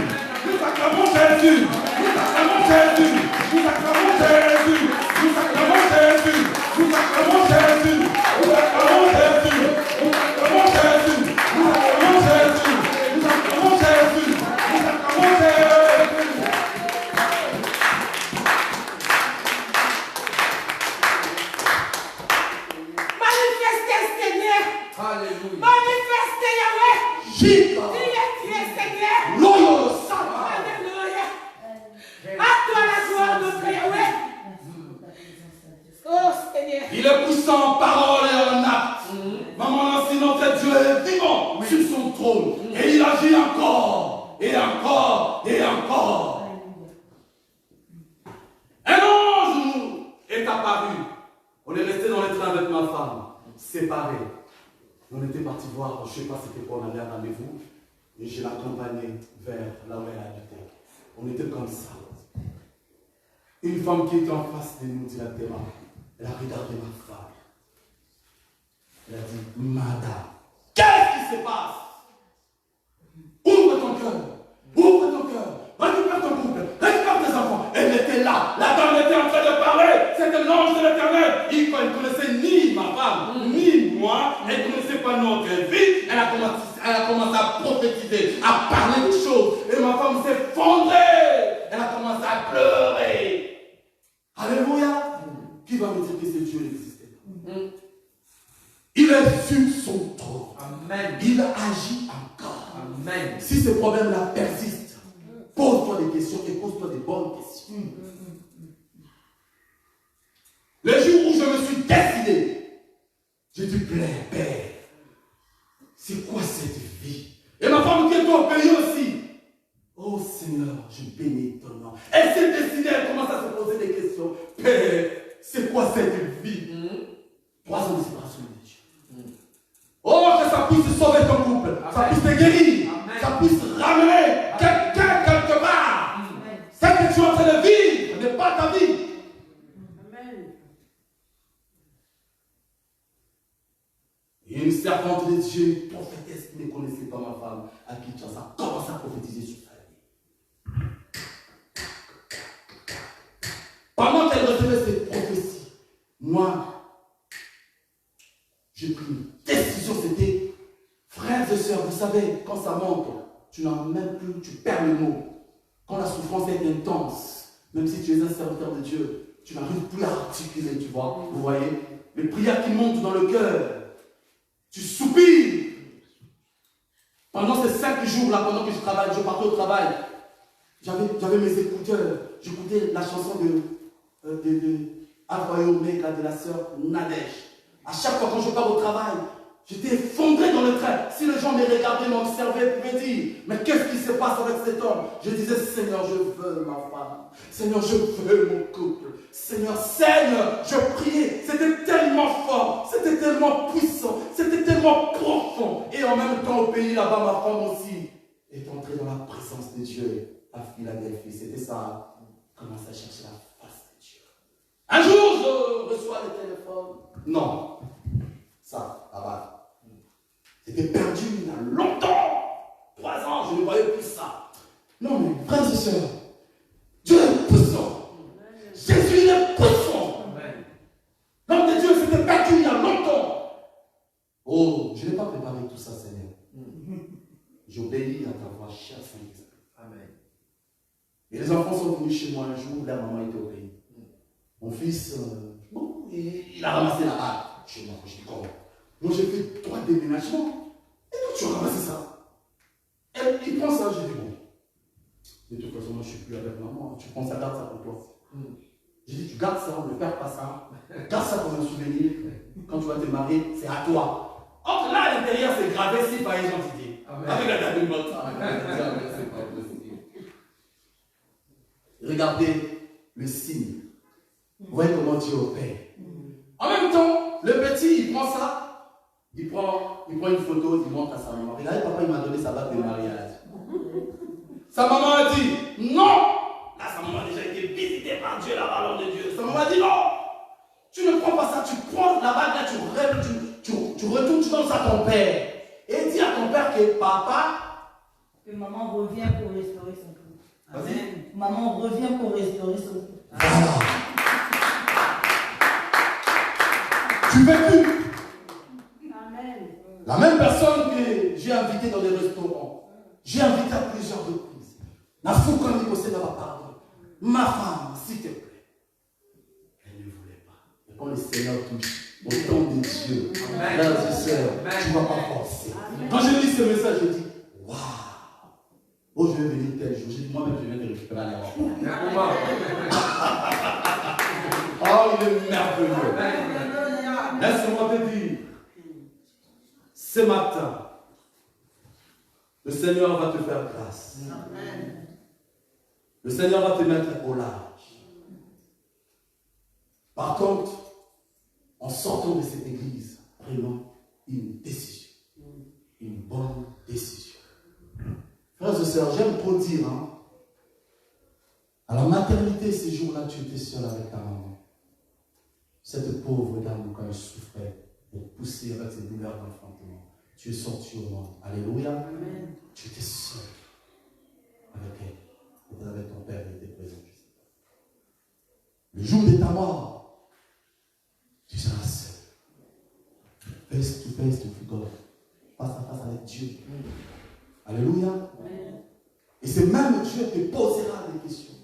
Nous acclamons Jésus. Nous acclamons Jésus. Nous acclamons Jésus. Nous acclamons Jésus. Nous acclamons Jésus. Nous acclamons Jésus. Nous acclamons Jésus. Nous acclamons Jésus. Nous acclamons Jésus. Nous acclamons Jésus. Manifestez, Seigneur. Alléluia. Manifestez, Yahweh. Jica. Tu es Seigneur. Loyo Satan. Alléluia. À toi la gloire, notre Yahweh. Oh Seigneur. Il est puissant en parole et en acte. Maman, ainsi notre Dieu est vivant sur son trône. Et il agit encore, et encore, et encore. Un ange nous est apparu. On est resté dans le train avec ma femme, séparés. On était partis voir, je ne sais pas c'était quoi, on avait un rendez-vous. Et je l'accompagnais vers là où elle habitait. On était comme ça. Une femme qui était en face de nous directement. Elle a regardé ma femme. Elle a dit, Madame, qu'est-ce qui se passe? Ouvre ton cœur. Ouvre ton cœur. Récupère ton couple. Récupère tes enfants. Elle était là. La dame était en train de parler. C'était l'ange de l'Éternel. Il ne connaissait ni ma femme, ni moi. Elle ne connaissait pas notre vie. Elle a commencé à prophétiser, à parler des choses. Et ma femme s'est effondrée. Elle a commencé à pleurer. Alléluia. Qui va me dire que ce Dieu existait? Il est sur son trône. Amen. Il agit encore. Amen. Si ce problème-là persiste, pose-toi des questions et pose-toi des bonnes questions. Le jour où je me suis décidé, j'ai dit, Père, c'est quoi cette vie? Et ma femme qui est au pays aussi. Oh Seigneur, je bénis ton nom. Elle s'est décidée, elle commence à se poser des questions. Père, c'est quoi cette vie? 3 ans de séparation de Dieu. Oh, que ça puisse sauver ton couple, ça puisse te guérir, ça puisse ramener quelqu'un quelque part. Ce que tu es en train de vivre n'est pas ta vie. Amen. Et une servante de Dieu, une prophétesse qui ne connaissait pas ma femme, à qui tu as commencé à prophétiser sur sa vie. Pendant qu'elle recevait cette prophétie, moi, j'ai pris une décision, c'était, frères et sœurs, vous savez, quand ça monte, tu n'en as même plus, tu perds le mot. Quand la souffrance est intense, même si tu es un serviteur de Dieu, tu n'arrives plus à articuler, tu vois, vous voyez, les prières qui montent dans le cœur, tu soupires. Pendant ces 5 jours-là, pendant que je travaille, je partais au travail, j'avais mes écouteurs. J'écoutais la chanson de Alpha et Omega de la sœur Nadège. À chaque fois quand je pars au travail, j'étais effondré dans le train. Si les gens me regardaient, m'observaient, pouvaient dire, mais qu'est-ce qui se passe avec cet homme? Je disais, Seigneur, je veux ma femme. Seigneur, je veux mon couple. Seigneur, je priais. C'était tellement fort, c'était tellement puissant, c'était tellement profond. Et en même temps, au pays là-bas, ma femme aussi est entrée dans la présence de Dieu à Philadelphie. C'était ça. Commence à chercher la face de Dieu. Un jour, je reçois le téléphone. Non. Ça, là-bas. C'était perdu il y a longtemps. 3 ans, je ne voyais plus ça. Non, mais frères et sœurs, Dieu est puissant. Jésus il est puissant. L'homme de Dieu s'était perdu il y a longtemps. Oh, je n'ai pas préparé tout ça, Seigneur. J'obéis à ta voix, cher Saint-Esprit. Amen. Et les enfants sont venus chez moi un jour, leur maman était au pays. Mon fils, il a ramassé la bague chez moi. Je dis comment? Moi j'ai fait 3 déménagements. Et toi tu as ramassé ça. Il prend ça, je dis bon. De toute façon, moi je ne suis plus avec maman. Tu prends ça, garde ça pour toi. Je dis tu gardes ça, ne perds pas ça. Garde ça comme un souvenir. Quand tu vas te marier, c'est à toi. Entre là à l'intérieur, c'est gravé si par identité. Avec la date de mort. C'est pas possible. Regardez le signe. Vous voyez comment Dieu opère. En même temps, le petit, il prend ça, il prend une photo, il montre à sa maman. Regardez, papa, il m'a donné sa bague de mariage. Sa maman a dit, non. Là, sa maman a déjà été visitée par Dieu, la parole de Dieu. Sa maman a dit, non. Tu ne prends pas ça, tu prends la bague là, tu retournes, tu donnes ça à ton père. Et dis à ton père que papa... Que maman revient pour restaurer son couple. Amen. Maman revient pour restaurer son couple. Voilà. Tu veux plus. Amen. La même personne que j'ai invitée dans les restaurants, j'ai invité à plusieurs reprises. La fou comme il possède ma pardon. Ma femme, s'il te plaît. Elle ne voulait pas. Et quand le Seigneur touche au temps de Dieu, frères et sœurs, tu ne vas pas forcer. Quand je lis ce message, je dis, waouh. Oh, je vais venir tel jour. Je dis, moi-même, je viens de récupérer à l'aéroport. Oh, il est merveilleux. Laisse-moi te dire, ce matin, le Seigneur va te faire grâce. Le Seigneur va te mettre au large. Par contre, en sortant de cette église, prenons une décision. Une bonne décision. Frères et sœurs, j'aime trop dire, hein, à la maternité, ces jours-là, tu étais seul avec ta maman. Cette pauvre dame, quand elle souffrait, elle poussait avec ses douleurs d'enfantement. Tu es sorti au monde. Alléluia. Amen. Tu étais seul avec elle. Tu étais avec ton père, il était présent. Le jour de ta mort, tu seras seul. Face to God. Face à face avec Dieu. Alléluia. Amen. Et c'est même Dieu qui posera des questions.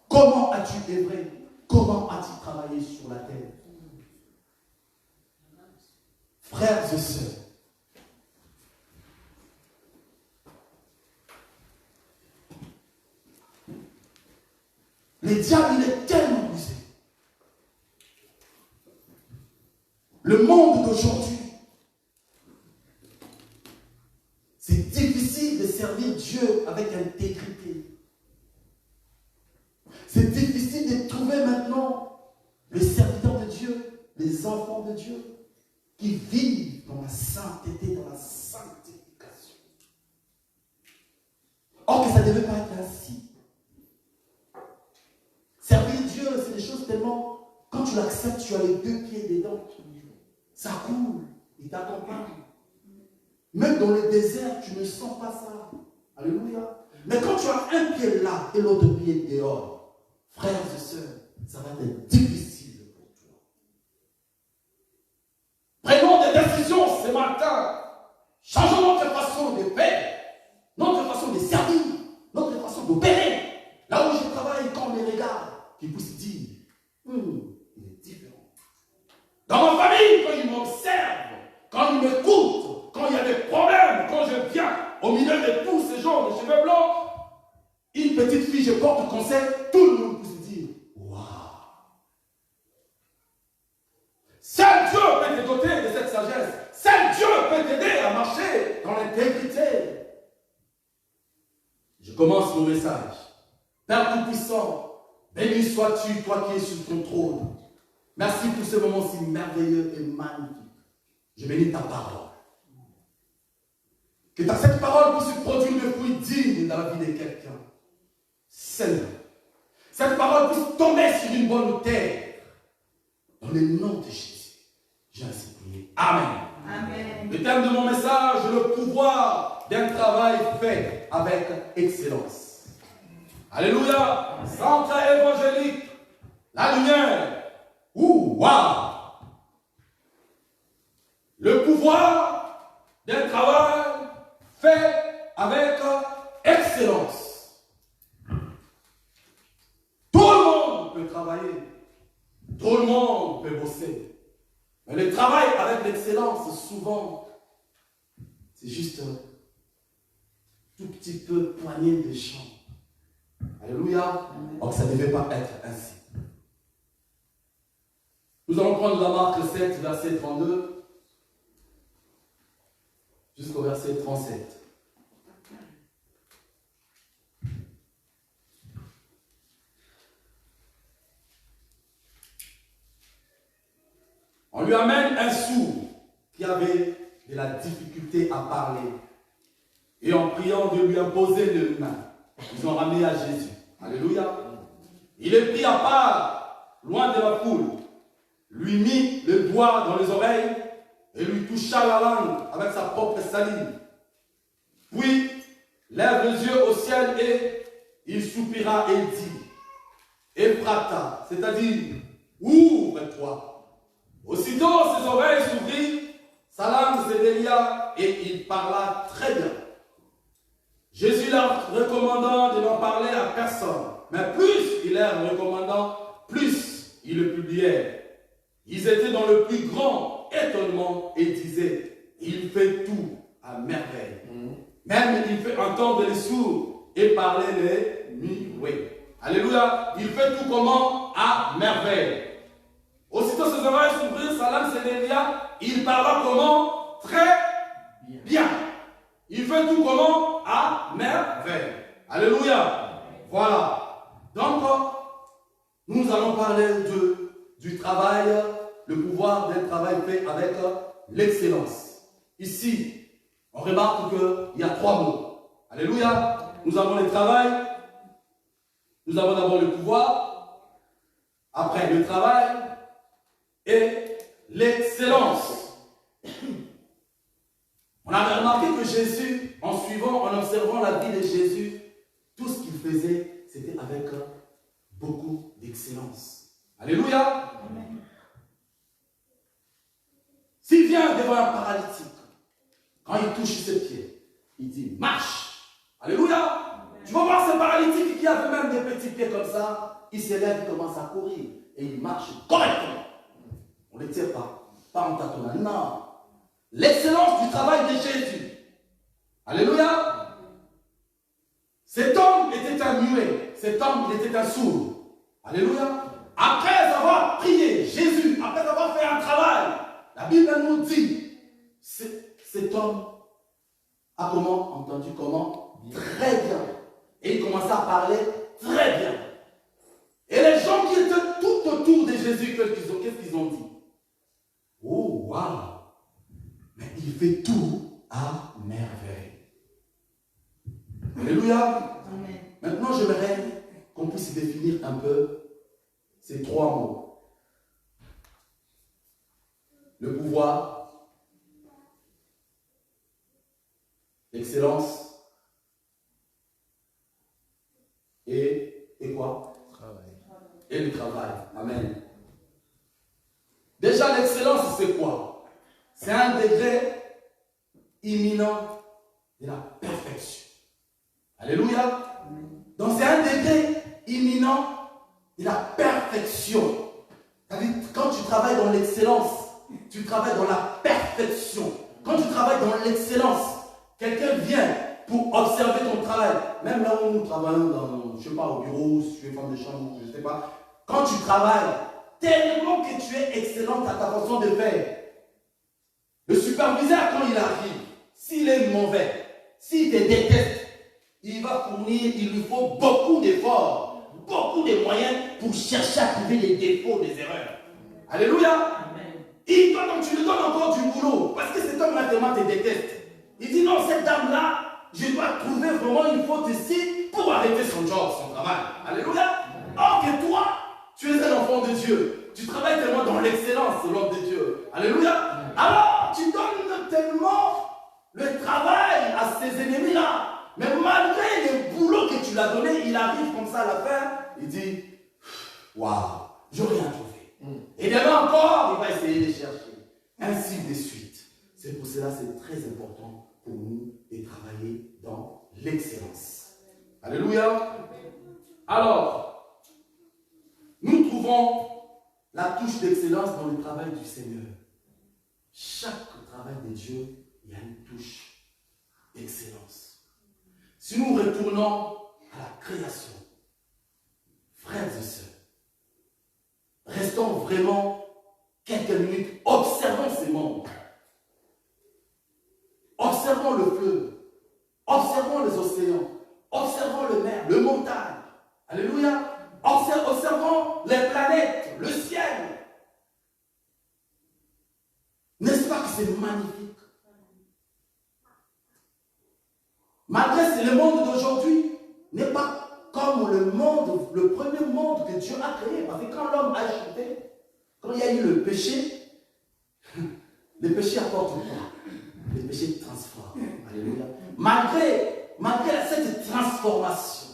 Comment as-tu œuvré? Comment as-tu travaillé sur la terre? Frères et sœurs, le diable, il est tellement rusé. Le monde d'aujourd'hui, c'est difficile de servir Dieu avec intégrité. C'est difficile de trouver maintenant les serviteurs de Dieu, les enfants de Dieu, qui vivent dans la sainteté, dans la sanctification. Or que ça ne devait pas être ainsi. Servir Dieu, c'est des choses tellement, quand tu l'acceptes, tu as les 2 pieds dedans. Ça coule, il t'accompagne. Même dans le désert, tu ne sens pas ça. Alléluia. Mais quand tu as un pied là et l'autre pied dehors, frères et sœurs, ça va être difficile pour toi. Prenons des décisions ce matin. Changeons notre façon de faire, notre façon de servir, notre façon d'opérer. Là où je travaille, quand on me regarde, qu'ils puissent dire, il est différent. Dans ma famille, quand ils m'observent, quand ils m'écoutent, quand il y a des problèmes, quand je conseil, tout le monde peut se dire, waouh. Seul Dieu peut te doter de cette sagesse. Seul Dieu peut t'aider à marcher dans l'intégrité. Je commence mon message. Père Tout-Puissant, béni sois-tu, toi qui es sur ton trône. Merci pour ce moment si merveilleux et magnifique. Je bénis ta parole. Que cette parole puisse produire le fruit digne dans la vie de quelqu'un. Seigneur, cette parole puisse tomber sur une bonne terre. Dans le nom de Jésus, j'ai ainsi prié. Amen. Amen. Le thème de mon message, le pouvoir d'un travail fait avec excellence. Alléluia. Centre évangélique, la lumière. Waouh. Le pouvoir d'un travail fait avec excellence. Tout le monde peut travailler. Tout le monde peut bosser. Mais le travail avec l'excellence, souvent, c'est juste un tout petit peu poignée de champ. Alléluia. Donc ça ne devait pas être ainsi. Nous allons prendre la marque 7, verset 32, jusqu'au verset 37. On lui amène un sourd qui avait de la difficulté à parler. Et en priant de lui imposer les mains, ils ont ramené à Jésus. Alléluia. Il est pris à part, loin de la foule, lui mit le doigt dans les oreilles et lui toucha la langue avec sa propre salive. Puis, lève les yeux au ciel et il soupira et dit, Ephrata, c'est-à-dire, ouvre-toi. Aussitôt, ses oreilles s'ouvrirent, sa langue se délia et il parla très bien. Jésus leur recommandant de n'en parler à personne. Mais plus il leur recommandant, plus ils le publièrent. Ils étaient dans le plus grand étonnement et disaient, il fait tout à merveille. Même il fait entendre les sourds et parler les muets. Alléluia. Il fait tout comment? À merveille. Aussitôt ses oreilles s'ouvrirent, sa langue se délia, il parla comment? Très bien. Il fait tout comment? À merveille. Alléluia. Voilà. Donc, nous allons parler du travail, le pouvoir d'un travail fait avec l'excellence. Ici, on remarque qu'il y a trois mots. Alléluia. Nous avons le travail, nous avons d'abord le pouvoir, après le travail et l'excellence. On a remarqué que Jésus, en suivant, en observant la vie de Jésus, tout ce qu'il faisait, c'était avec beaucoup d'excellence. Alléluia. Amen. S'il vient devant un paralytique, quand il touche ses pieds, il dit marche. Alléluia. Amen. Tu vas voir ce paralytique qui avait même des petits pieds comme ça, il s'élève, il commence à courir et il marche correctement. On ne le tire pas en tâtonnant. Non. L'excellence du travail de Jésus. Alléluia. Cet homme était un muet. Cet homme, il était un sourd. Alléluia. Après avoir prié, Jésus, après avoir fait un travail, la Bible nous dit, cet homme a comment? Entendu comment? Très bien. Et il commença à parler très bien. Et les gens qui étaient tout autour de Jésus, qu'est-ce qu'ils ont dit? Oh, waouh! Mais il fait tout à merveille. Alléluia. Amen. Maintenant, j'aimerais qu'on puisse définir un peu ces trois mots. Le pouvoir, l'excellence et quoi? Travail. Et le travail. Amen. Déjà, l'excellence, c'est quoi? C'est un degré imminent de la perfection. Alléluia. Donc c'est un degré imminent de la perfection. C'est-à-dire, quand tu travailles dans l'excellence, tu travailles dans la perfection. Quand tu travailles dans l'excellence, quelqu'un vient, pour observer ton travail. Même là où nous travaillons dans, je sais pas, au bureau, si tu es femme de chambre, je sais pas. Quand tu travailles, tellement que tu es excellente à ta façon de faire. Le superviseur, quand il arrive, s'il est mauvais, s'il te déteste, il va fournir, il lui faut beaucoup d'efforts, beaucoup de moyens pour chercher à trouver les défauts, les erreurs. Alléluia. Et toi, donc, tu lui donnes encore du boulot, parce que cet homme-là tellement te déteste. Il dit non, cette dame-là, je dois trouver vraiment une faute ici pour arrêter son job, son travail. Alléluia. Or que toi, tu es un enfant de Dieu. Tu travailles tellement dans l'excellence, l'homme de Dieu. Alléluia. Alors, tu donnes tellement le travail à ces ennemis-là. Mais malgré le boulot que tu l'as donné, il arrive comme ça à la fin. Il dit, waouh, je n'ai rien trouvé. Et demain encore, il va essayer de chercher. Ainsi de suite. C'est pour cela que c'est très important pour nous de travailler dans l'excellence. Alléluia. Alors, nous trouvons la touche d'excellence dans le travail du Seigneur. Chaque travail de Dieu, il y a une touche d'excellence. Si nous retournons à la création, frères et sœurs, restons vraiment quelques minutes, observons ces mondes. Observons le fleuve, observons les océans, observons le mer, le montagne. Alléluia. Observons les planètes, le ciel. N'est-ce pas que c'est magnifique? Malgré que le monde d'aujourd'hui n'est pas comme le monde, le premier monde que Dieu a créé. Parce que quand l'homme a chuté, quand il y a eu le péché apporte quoi? Le péché transforme. Alléluia. Malgré cette transformation,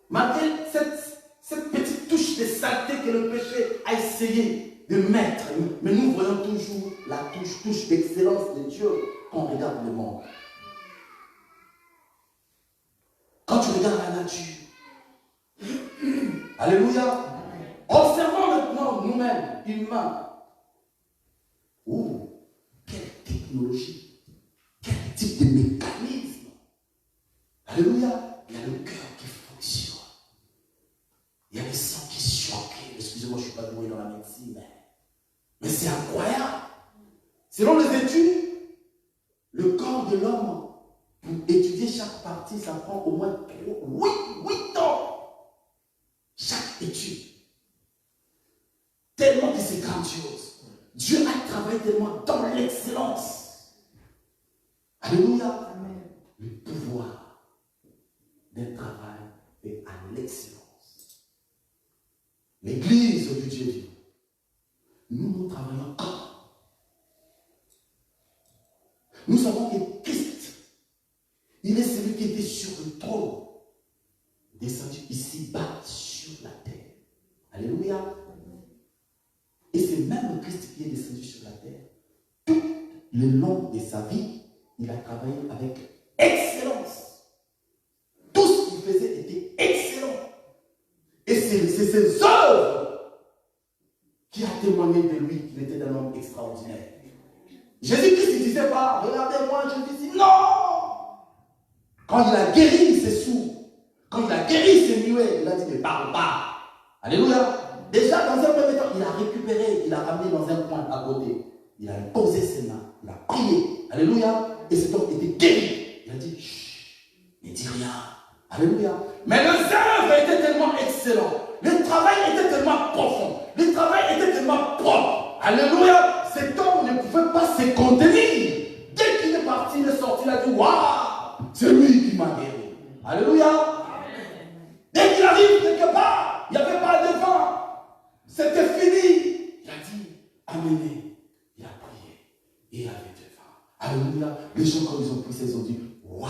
malgré cette petite touche de saleté que le péché a essayé de mettre, mais nous voyons toujours la touche d'excellence de Dieu quand on regarde le monde. Quand tu regardes la nature, alléluia, observons maintenant nous-mêmes, humains. Oh, quelle technologie, quel type de mécanisme. Alléluia, il y a le cœur qui fonctionne. Il y a le sang qui choque. Excusez-moi, je ne suis pas doué dans la médecine, mais c'est incroyable. Selon les études, le corps de l'homme, pour étudier chaque partie, ça prend au moins 8 ans. Chaque étude. Tellement que c'est grandiose. Dieu a travaillé tellement dans l'excellence. Alléluia. Amen. Le pouvoir d'un travail est à l'excellence. L'église du Dieu vivant. Nous travaillons encore. Nous savons que Christ, il est celui qui était sur le trône, descendu ici-bas sur la terre. Alléluia. Et c'est même Christ qui est descendu sur la terre. Tout le long de sa vie, il a travaillé avec excellence. Tout ce qu'il faisait était excellent. Et c'est ses œuvres qui a témoigné de lui qu'il était un homme extraordinaire. Jésus-Christ ne disait pas, regardez-moi, je dis non. Quand il a guéri ses sourds, quand il a guéri ses muets, il a dit, ne parle pas. Alléluia. Déjà, dans un premier temps, il a récupéré, il a ramené dans un coin à côté. Il a posé ses mains, il a prié. Alléluia. Et cet homme était guéri. Il a dit, chut, ne dis rien. Alléluia. Mais le œuvre était tellement excellent. Le travail était tellement profond. Le travail était tellement propre. Alléluia. Cet homme ne pouvait pas se contenir. Dès qu'il est parti, il est sorti, il a dit, waouh, c'est lui qui m'a guéri. Alléluia. Dès qu'il arrive quelque part, il n'y avait pas de vent. C'était fini. Il a dit, amenez. Il a prié. Et il avait du vin. Alléluia. Les gens, quand ils ont pris ça, ils ont dit, waouh,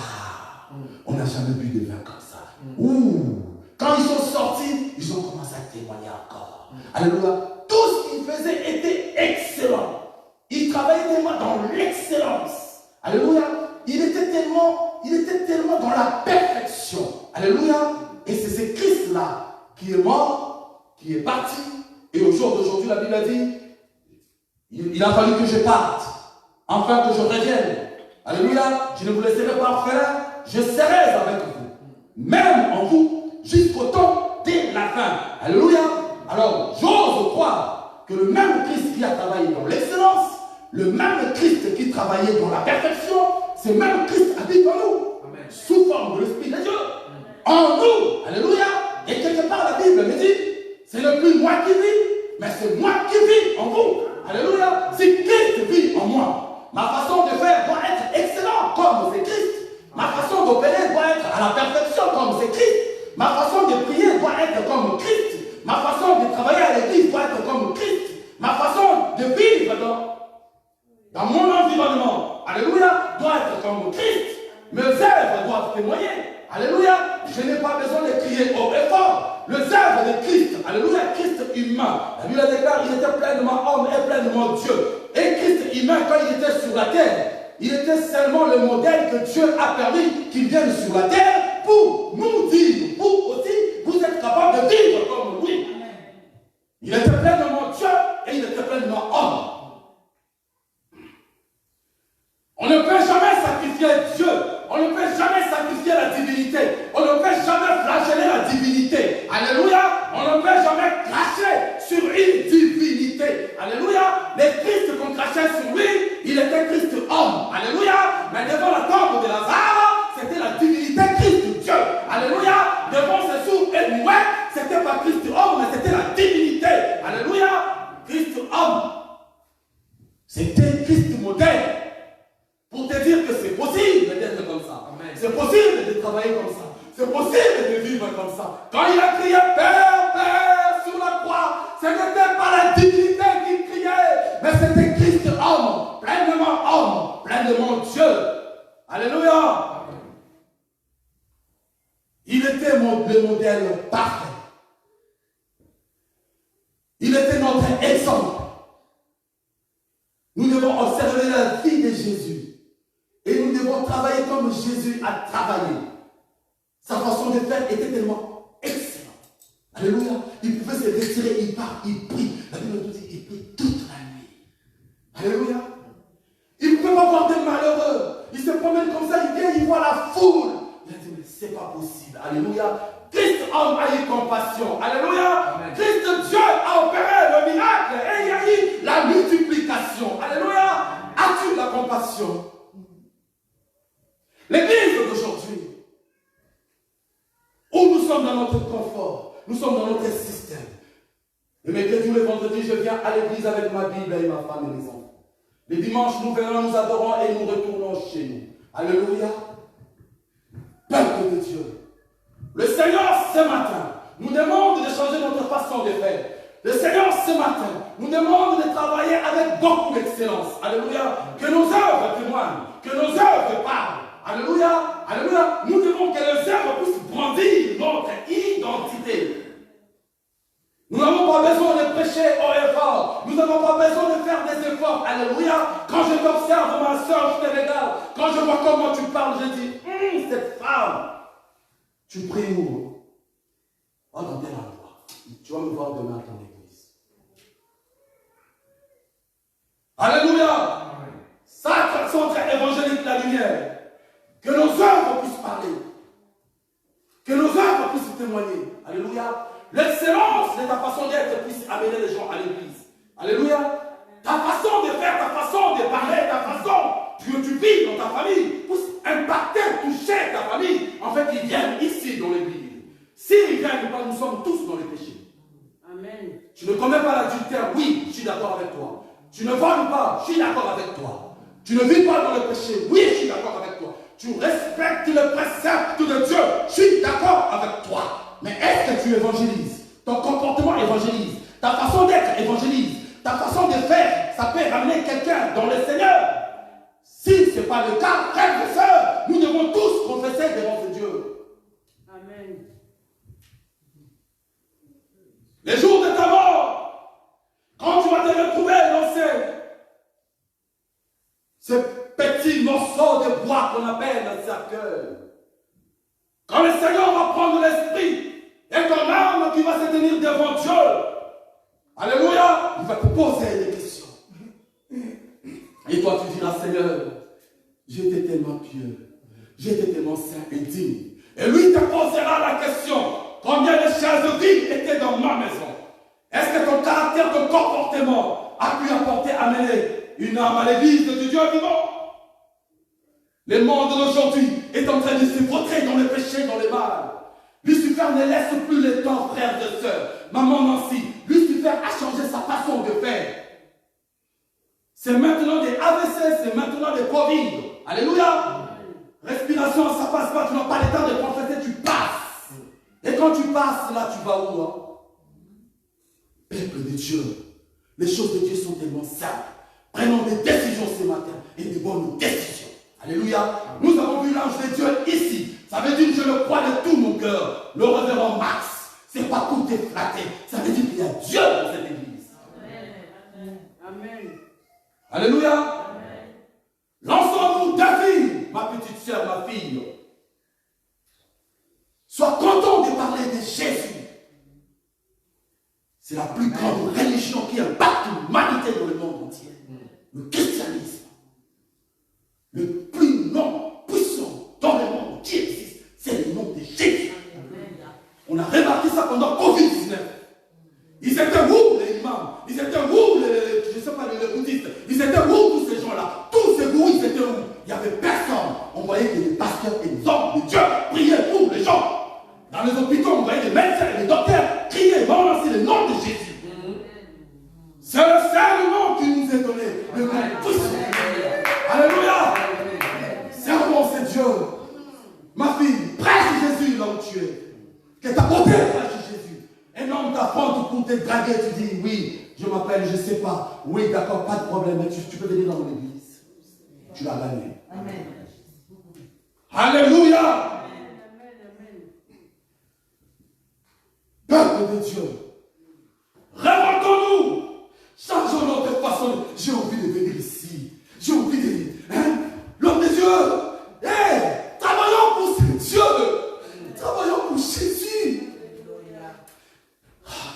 on n'a jamais bu de vin comme ça. Ouh. Quand ils sont sortis, ils ont commencé à témoigner encore. Alléluia. Tout ce qu'ils faisaient était excellent. Ils travaillaient tellement dans l'excellence. Alléluia. Il était tellement dans la perfection. Alléluia. Et c'est ce Christ-là qui est mort, qui est parti. Et au jour d'aujourd'hui, la Bible a dit, il a fallu que je parte, afin que je revienne. Alléluia. Je ne vous laisserai pas faire je serai avec vous, même en vous, jusqu'au temps de la fin. Alléluia. Alors, j'ose croire que le même Christ qui a travaillé dans l'excellence, le même Christ qui travaillait dans la perfection, ce même Christ habite en nous, sous forme de l'Esprit de Dieu, en nous. Alléluia. Et quelque part, la Bible me dit, ce n'est plus moi qui vis, mais c'est moi qui vis en vous. Alléluia. Si Christ vit en moi, ma façon de faire doit être excellente comme c'est Christ. Ma façon d'opérer doit être à la perfection comme c'est Christ. Ma façon de prier doit être comme Christ. Ma façon de travailler à l'église doit être comme Christ. Ma façon de vivre dans mon environnement, alléluia, doit être comme Christ. Mes œuvres doivent témoigner. Alléluia. Je n'ai pas besoin de crier haut et fort. Les œuvres de Christ, alléluia, Christ humain. La Bible déclare qu'il était pleinement homme et pleinement Dieu. Et Christ humain, quand il était sur la terre, il était seulement le modèle que Dieu a permis qu'il vienne sur la terre pour nous dire, vous aussi, vous êtes capable de vivre comme lui. Il était pleinement Dieu et il était pleinement homme. On ne peut jamais sacrifier Dieu. On ne peut jamais sacrifier la divinité. On ne peut jamais flageller la divinité. Alléluia. On ne peut jamais cracher sur une divinité. Alléluia. Les Christ qu'on crachait sur lui, il était Christ homme. Alléluia. Mais devant la tombe de Lazare, c'était la divinité Christ Dieu. Alléluia. Devant ses sourds et muets, c'était pas Christ homme, mais c'était la divinité. Alléluia. Christ homme. C'était Christ modèle. Pour te dire que c'est possible d'être comme ça. C'est possible de travailler comme ça. C'est possible de vivre comme ça. Quand il a crié Père, Père sur la croix, ce n'était pas la divinité qui criait, mais c'était Christ homme, pleinement Dieu. Alléluia. Il était le modèle parfait. Il était notre exemple. Nous devons observer la vie de Jésus. Et nous devons travailler comme Jésus a travaillé. Sa façon de faire était tellement excellente. Alléluia. Il pouvait se retirer, il part, il prie. La Bible nous dit qu'il prie toute la nuit. Alléluia. Il ne pouvait pas voir des malheureux. Il se promène comme ça, il vient, il voit la foule. Il a dit, mais c'est pas possible. Alléluia. Christ homme a eu compassion. Alléluia. Amen. Christ Dieu a opéré le miracle et il y a eu la multiplication. Alléluia. As-tu la compassion? L'église d'aujourd'hui, où nous sommes dans notre confort, nous sommes dans notre système. Le mercredi ou le vendredi, je viens à l'église avec ma Bible et ma femme et mes enfants. Les dimanches, nous venons, nous adorons et nous retournons chez nous. Alléluia. Peuple de Dieu. Le Seigneur, ce matin, nous demande de changer notre façon de faire. Le Seigneur, ce matin, nous demande de travailler avec beaucoup d'excellence. Alléluia. Que nos œuvres témoignent, que nos œuvres parlent. Alléluia, alléluia. Nous devons que les œuvres puissent brandir notre identité. Nous n'avons pas besoin de prêcher haut et fort. Nous n'avons pas besoin de faire des efforts. Alléluia. Quand je t'observe, ma soeur, je te regarde. Quand je vois comment tu parles, je dis, cette femme, tu pries où? Oh, dans tel endroit. Tu vas me voir demain à ton église. Alléluia. Sacre centre évangélique la lumière. Que nos œuvres puissent parler. Que nos œuvres puissent témoigner. Alléluia. L'excellence de ta façon d'être puisse amener les gens à l'église. Alléluia. Ta façon de faire, ta façon de parler, ta façon que tu vis dans ta famille puisse impacter, toucher ta famille. En fait, ils viennent ici dans l'église. S'ils viennent pas, nous sommes tous dans les péchés. Amen. Tu ne commets pas l'adultère, oui, je suis d'accord avec toi. Tu ne voles pas, je suis d'accord avec toi. Tu ne vis pas dans le péché, oui, je suis d'accord avec toi. Tu respectes le précepte de Dieu, je suis d'accord avec toi. Mais est-ce que tu évangélises? Ton comportement évangélise. Ta façon d'être évangélise. Ta façon de faire, ça peut ramener quelqu'un dans le Seigneur. Si ce n'est pas le cas, frères et sœurs, nous devons tous confesser devant ce Dieu. Amen. Les jours de ta mort, quand tu vas te retrouver dans ce petit morceau de bois qu'on appelle un cercueil, quand le Seigneur va prendre l'esprit et ton âme qui va se tenir devant Dieu, alléluia, il va te poser des questions. Et toi tu diras, Seigneur, j'étais tellement pieux, J'étais tellement saint et digne. Et lui te posera la question, combien de chaises vides étaient dans ma maison? Est-ce que ton caractère, ton comportement a pu amener une âme à l'église de Dieu vivant? Le monde d'aujourd'hui est en train de se vautrer dans le péché, dans le mal. Lucifer ne laisse plus le temps, frères et sœurs. Maman Nancy, Lucifer a changé sa façon de faire. C'est maintenant des AVC, c'est maintenant des Covid. Alléluia. Respiration, ça passe pas, tu n'as pas le temps de prophétiser, tu passes. Et quand tu passes, là, tu vas où? Hein? Peuple de Dieu, les choses de Dieu sont tellement simples. Prenons des décisions ce matin et des bonnes décisions. Alléluia. Nous avons vu l'ange de Dieu ici. Ça veut dire que je le crois de tout mon cœur. Le révérend Max, c'est pas tout est flatté. Ça veut dire qu'il y a Dieu dans cette église. Amen. Alléluia. Lançons-nous défi, ma petite sœur, ma fille. Sois content de parler de Jésus. C'est la plus grande religion qui impacte l'humanité dans le monde entier. Le christianisme. Le plus nom puissant dans le monde qui existe, c'est le nom de Jésus. On a remarqué ça pendant Covid-19. Ils étaient où les imams? Ils étaient où je ne sais pas, les bouddhistes? Ils étaient où tous ces gens-là? Tous ces gourous, ils étaient où? Il n'y avait personne. On voyait que les pasteurs et les hommes de Dieu priaient pour les gens. Dans les hôpitaux, on voyait des médecins et des docteurs crier, c'est le nom de Jésus. C'est le seul nom qui nous est donné, le nom puissant. Alléluia. Servons ce Dieu. Ma fille, prêche Jésus là où tu es. Que ta beauté prêche Jésus. Un homme t'affronte pour te draguer, tu dis, oui, je m'appelle, je ne sais pas. Oui, d'accord, pas de problème, mais tu peux venir dans mon église. Tu l'as gagné. Amen. Alléluia. Peuple de Dieu, révoltons-nous, changeons notre façon. J'ai envie de venir ici. J'ai envie de. L'homme de Dieu, travaillons pour ce Dieu. Travaillons pour Jésus.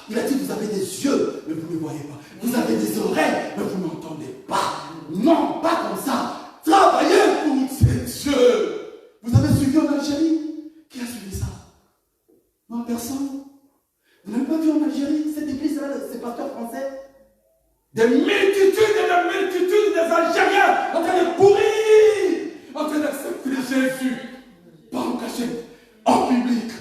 Il a dit, vous avez des yeux, mais vous ne me voyez pas. Vous avez des oreilles, mais vous ne m'entendez pas. Non, pas comme ça. Travaillez pour ce Dieu. Vous avez suivi en Algérie? Qui a suivi ça? Non, personne. Vous n'avez pas vu en Algérie, cette église-là, ces pasteurs français? Des multitudes et des multitudes des Algériens en train de courir, en train d'accepter Jésus. Pas en cachette, en public.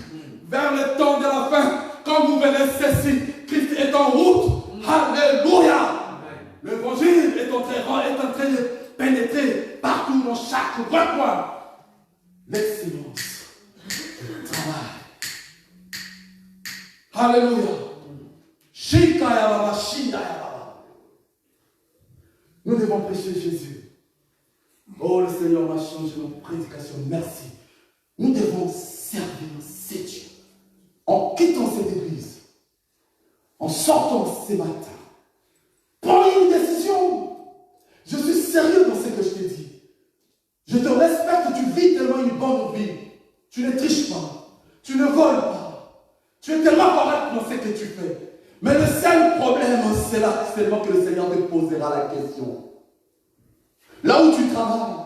Vers le temps de la fin, quand vous venez ceci, Christ est en route. Alléluia. L'évangile est en train de pénétrer partout dans chaque recoin. L'excellence, le travail. Alléluia. Nous devons prêcher Jésus. Oh, le Seigneur m'a changé notre prédication. Merci. Nous devons servir ces dieux. En quittant cette église, en sortant ce matin, prends une décision. Je suis sérieux dans ce que je te dis. Je te respecte, tu vis tellement une bonne vie. Tu ne triches pas. Tu ne voles pas. Tu es tellement correct dans ce que tu fais. Mais le seul problème, c'est là seulement que le Seigneur te posera la question. Là où tu travailles,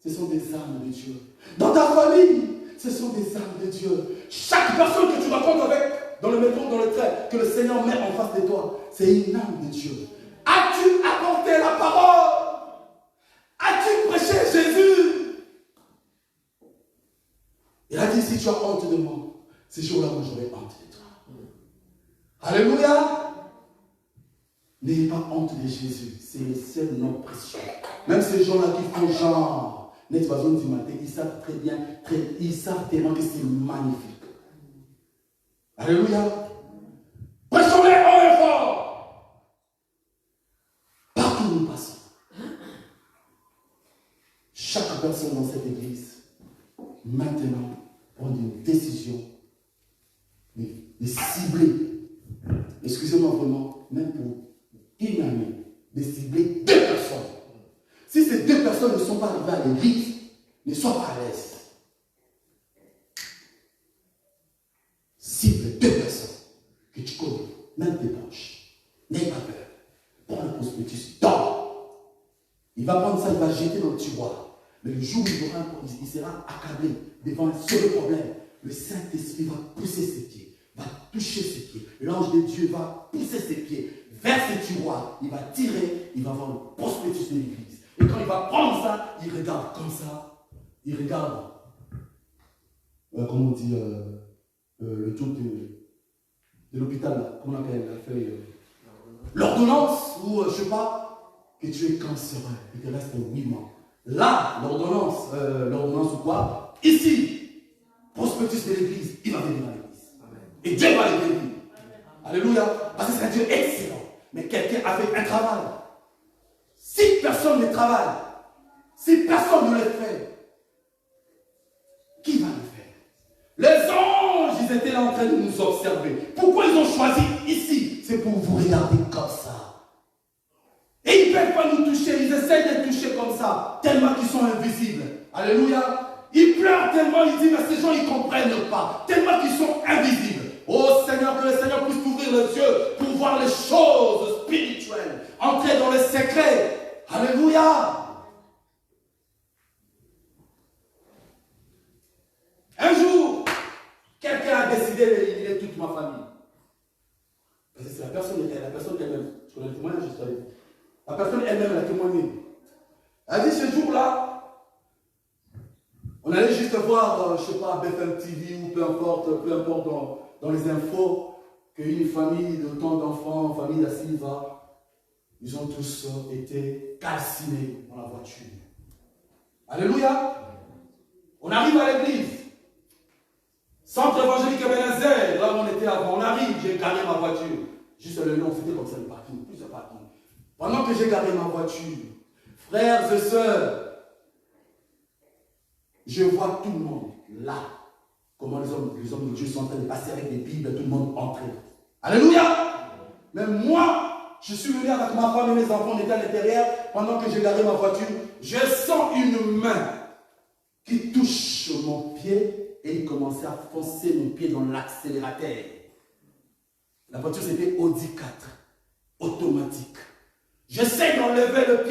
ce sont des âmes de Dieu. Dans ta famille, ce sont des âmes de Dieu. Chaque personne que tu rencontres avec, dans le métro, dans le train, que le Seigneur met en face de toi, c'est une âme de Dieu. As-tu apporté la parole? As-tu prêché Jésus? Il a dit, si tu as honte de moi, ces jours-là, moi j'aurai honte de toi. Alléluia. N'ayez pas honte de Jésus. C'est le seul nom précieux. Même ces gens-là qui font genre, n'est-ce pas, du matin, ils savent très bien, ils savent tellement que c'est magnifique. Alléluia. Prêchons-les haut et fort. Partout où nous passons. Chaque personne dans cette église, maintenant, prend une décision de cibler, excusez-moi vraiment, même pour une année, de cibler 2 personnes. Si ces 2 personnes ne sont pas arrivées à l'église, ne sois pas à l'aise. Cible 2 personnes que tu connais, même tes proches. N'aie pas peur. Prends le prospectus, dors. Il va prendre ça, il va jeter dans le tiroir. Mais le jour où il sera accablé devant un seul problème, le Saint-Esprit va pousser ses pieds, va toucher ses pieds. L'ange de Dieu va pousser ses pieds vers ce tiroir. Il va tirer, il va avoir le prospectus de l'église. Et quand il va prendre ça, il regarde comme ça. Il regarde, comment on dit, le truc de l'hôpital, là, comment on appelle la feuille, l'ordonnance, ou je ne sais pas, que tu es cancéreux, il te reste 8 mois. Là, l'ordonnance ou quoi, ici, prospectus de l'église, il va venir à l'église. Et Dieu va le bénir. Alléluia. Parce que c'est un Dieu excellent. Mais quelqu'un a fait un travail. Si personne ne travaille, si personne ne le fait, qui va le faire? Les anges, ils étaient là en train de nous observer. Pourquoi ils ont choisi ici? C'est pour vous regarder comme ça. Et ils ne peuvent pas nous toucher. Ils essayent de toucher comme ça, tellement qu'ils sont invisibles. Alléluia. Ils pleurent tellement, ils disent, mais ces gens, ils ne comprennent pas. Tellement qu'ils sont invisibles. Oh Seigneur, que le Seigneur puisse t'ouvrir les yeux pour voir les choses spirituelles. Entrer dans les secrets. Alléluia. Un jour, quelqu'un a décidé d'éliminer toute ma famille. Parce que c'est la personne elle-même. Je connais le témoignage, je savais. La personne elle-même, elle a témoigné. Elle a dit ce jour-là, on allait juste voir, je ne sais pas, BFM TV ou peu importe dans les infos, qu'une famille de tant d'enfants, famille d'Assise, ils ont tous été calcinés dans la voiture. Alléluia. On arrive à l'église. Centre évangélique Ebenezer, là où on était avant. On arrive, j'ai garé ma voiture. Juste le nom, c'était comme ça le parking, plusieurs parkings. Pendant que j'ai garé ma voiture, frères et sœurs, je vois tout le monde là. Comment les hommes de Dieu sont en train de passer avec des Bibles, tout le monde entrer. Alléluia! Mais moi, je suis venu avec ma femme et mes enfants, on était à l'intérieur. Pendant que j'ai garé ma voiture, je sens une main qui touche mon pied et il commençait à foncer mon pied dans l'accélérateur. La voiture, c'était Audi 4, automatique. J'essaie d'enlever le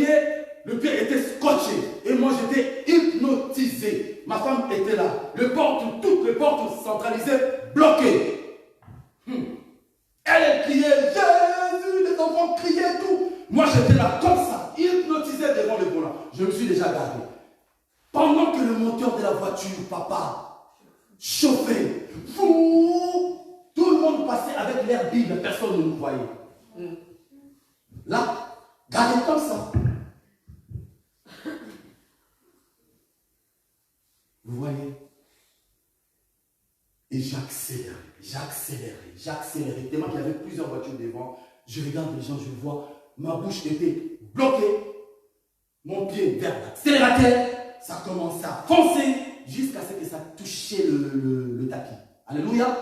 pied était scotché et moi j'étais hypnotisé. Ma femme était là, toutes les portes centralisées bloquées. Elle criait Jésus, les enfants criaient tout. Moi j'étais là comme ça, hypnotisé devant le volant. Je me suis déjà garé. Pendant que le moteur de la voiture, papa, chauffait, tout le monde passait avec l'air Bible, personne ne nous voyait. Là, garé comme ça. Vous voyez? Et j'accélérais. Tellement qu'il y avait plusieurs voitures devant. Je regarde les gens, je vois, ma bouche était bloquée. Mon pied vers l'accélérateur. Ça commençait à foncer jusqu'à ce que ça touchait le tapis. Alléluia.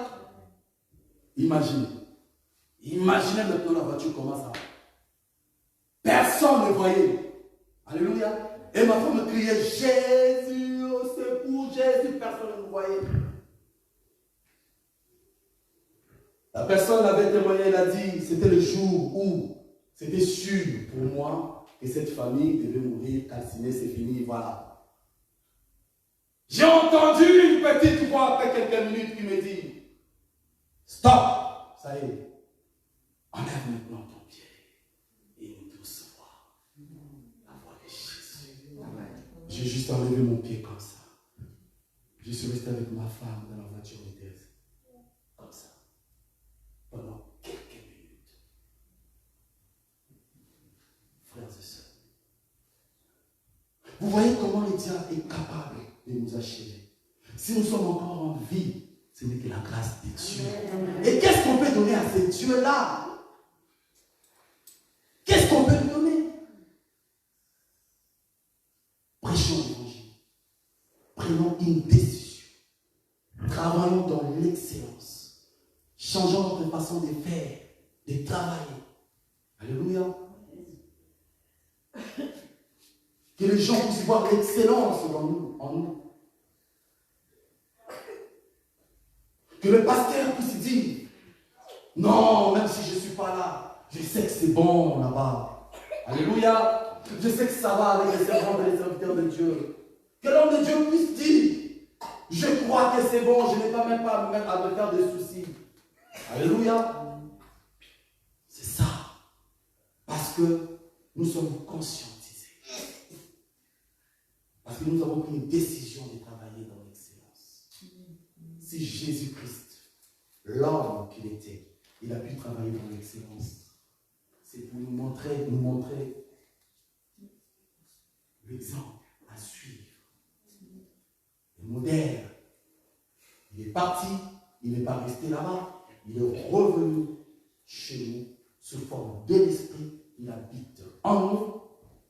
Imaginez maintenant la voiture commence à... Personne ne voyait. Alléluia. Et ma femme me criait Jésus, au secours, Jésus, personne ne me voyait. La personne avait témoigné, elle a dit, c'était le jour où c'était sûr pour moi que cette famille devait mourir, calcinée, c'est fini, voilà. J'ai entendu une petite voix après quelques minutes qui me dit, stop, ça y est, enlève maintenant ton pied et nous tous voir la voix de Jésus. J'ai juste enlevé mon pied comme ça. Je suis resté avec ma femme dans la voiture vitesse, comme ça, pendant quelques minutes. Frères et sœurs, vous voyez comment le diable est capable de nous achever. Si nous sommes encore en vie, ce n'est que la grâce de Dieu. Et qu'est-ce qu'on peut donner à ce Dieu-là? Qu'est-ce qu'on peut lui donner? Prêchons l'évangile. Prenons une décision. Travaillons dans l'excellence. Changeons notre façon de faire, de travailler. Alléluia. Que les gens puissent voir l'excellence dans nous, en nous. Que le pasteur puisse dire, non, même si je ne suis pas là, je sais que c'est bon là-bas. Alléluia. Je sais que ça va avec les servants et les serviteurs de Dieu. Que l'homme de Dieu puisse dire, je crois que c'est bon, je n'ai pas même pas à me faire des soucis. Alléluia. C'est ça. Parce que nous sommes conscientisés. Parce que nous avons pris une décision de travailler dans l'excellence. Si Jésus-Christ, l'homme qu'il était, il a pu travailler dans l'excellence, c'est pour nous montrer l'exemple à suivre. Le modèle. Il est parti, il n'est pas resté là-bas, il est revenu chez nous sous forme de l'esprit, il habite en nous.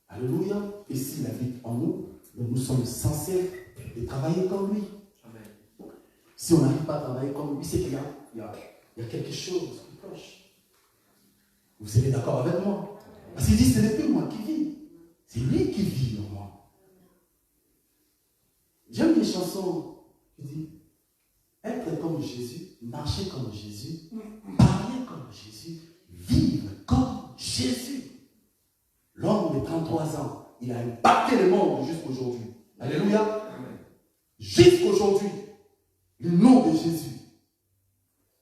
Alléluia. Et s'il habite en nous, nous sommes censés de travailler comme lui. Amen. Si on n'arrive pas à travailler comme lui, c'est qu'il y a quelque chose qui cloche. Vous êtes d'accord avec moi? Parce qu'il dit, ce n'est plus moi qui vis, c'est lui qui vit en moi. J'aime les chansons qui disent être comme Jésus, marcher comme Jésus, parler comme Jésus, vivre comme Jésus. L'homme de 33 ans, il a impacté le monde jusqu'aujourd'hui. Alléluia. Jusqu'aujourd'hui, le nom de Jésus.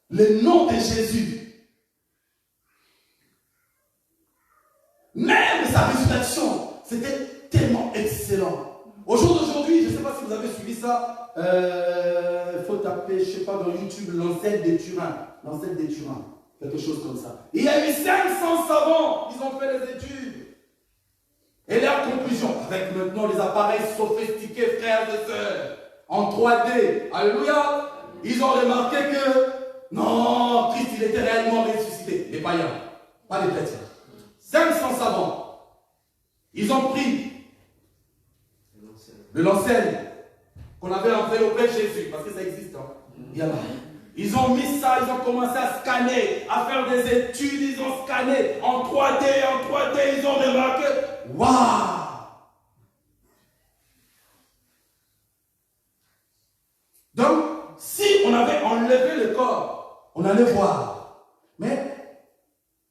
Le nom de Jésus. Même sa résurrection, c'était tellement excellent. Au jour d'aujourd'hui, je ne sais pas si vous avez suivi ça, il faut taper, je ne sais pas, dans YouTube, l'ancêtre des Turin. L'ancêtre des Turin. Quelque chose comme ça. Il y a eu 500 savants, ils ont fait les études. Et leur conclusion, avec maintenant les appareils sophistiqués, frères et sœurs, en 3D, alléluia, ils ont remarqué que, non, Christ, il était réellement ressuscité. Les païens, pas les chrétiens. 500 savants. Ils ont pris de l'enseigne qu'on avait envoyé auprès de Jésus, parce que ça existe. Hein. Ils ont mis ça, ils ont commencé à scanner, à faire des études, ils ont scanné en 3D, ils ont remarqué, waouh! Donc, si on avait enlevé le corps, on allait voir. Mais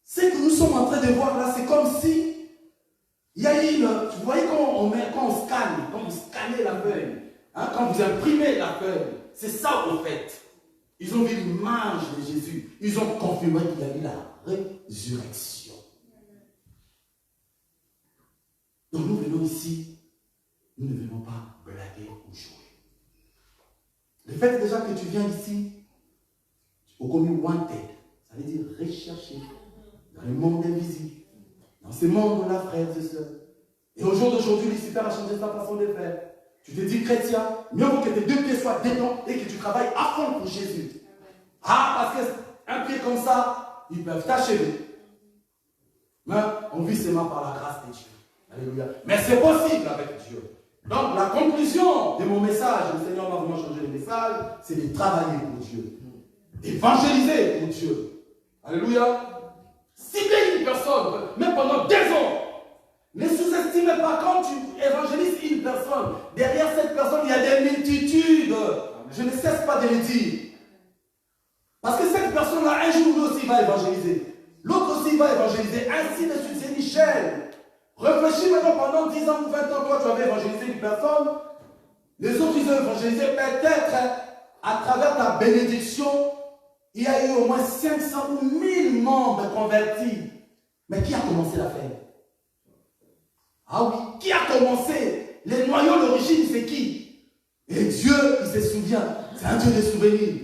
ce que nous sommes en train de voir là, c'est comme si il y a eu, vous voyez quand on scanne, quand vous scannez la feuille, hein, quand vous imprimez la feuille, c'est ça au fait. Ils ont vu l'image de Jésus. Ils ont confirmé qu'il y a eu la résurrection. Donc nous venons ici, nous ne venons pas blaguer ou jouer. Le fait déjà que tu viens ici, au commun wanted, ça veut dire rechercher dans le monde invisible. Dans ce monde-là, frères et sœurs. Et au jour d'aujourd'hui, Lucifer a changé sa façon de faire. Tu te dis chrétien, mieux vaut que tes deux pieds soient dedans et que tu travailles à fond pour Jésus. Ah, parce qu'un pied comme ça, ils peuvent t'achever. Mais on vit seulement par la grâce de Dieu. Alléluia. Mais c'est possible avec Dieu. Donc la conclusion de mon message, le Seigneur m'a vraiment changé le message, c'est de travailler pour Dieu. Évangéliser pour Dieu. Alléluia. Cibler une personne, même pendant 2 ans. Ne sous-estimez pas quand tu évangélises une personne. Derrière cette personne, il y a des multitudes. Je ne cesse pas de le dire. Parce que cette personne-là, un jour, lui aussi, va évangéliser. L'autre aussi va évangéliser. Ainsi de suite, c'est Michel. Réfléchis maintenant pendant 10 ans ou 20 ans, toi, tu avais évangélisé une personne. Les autres, ils ont évangélisé. Peut-être, à travers ta bénédiction, il y a eu au moins 500 ou 1000 membres convertis. Mais qui a commencé l'affaire? Ah oui, qui a commencé? Les noyaux d'origine, c'est qui? Et Dieu, il se souvient. C'est un Dieu de souvenirs.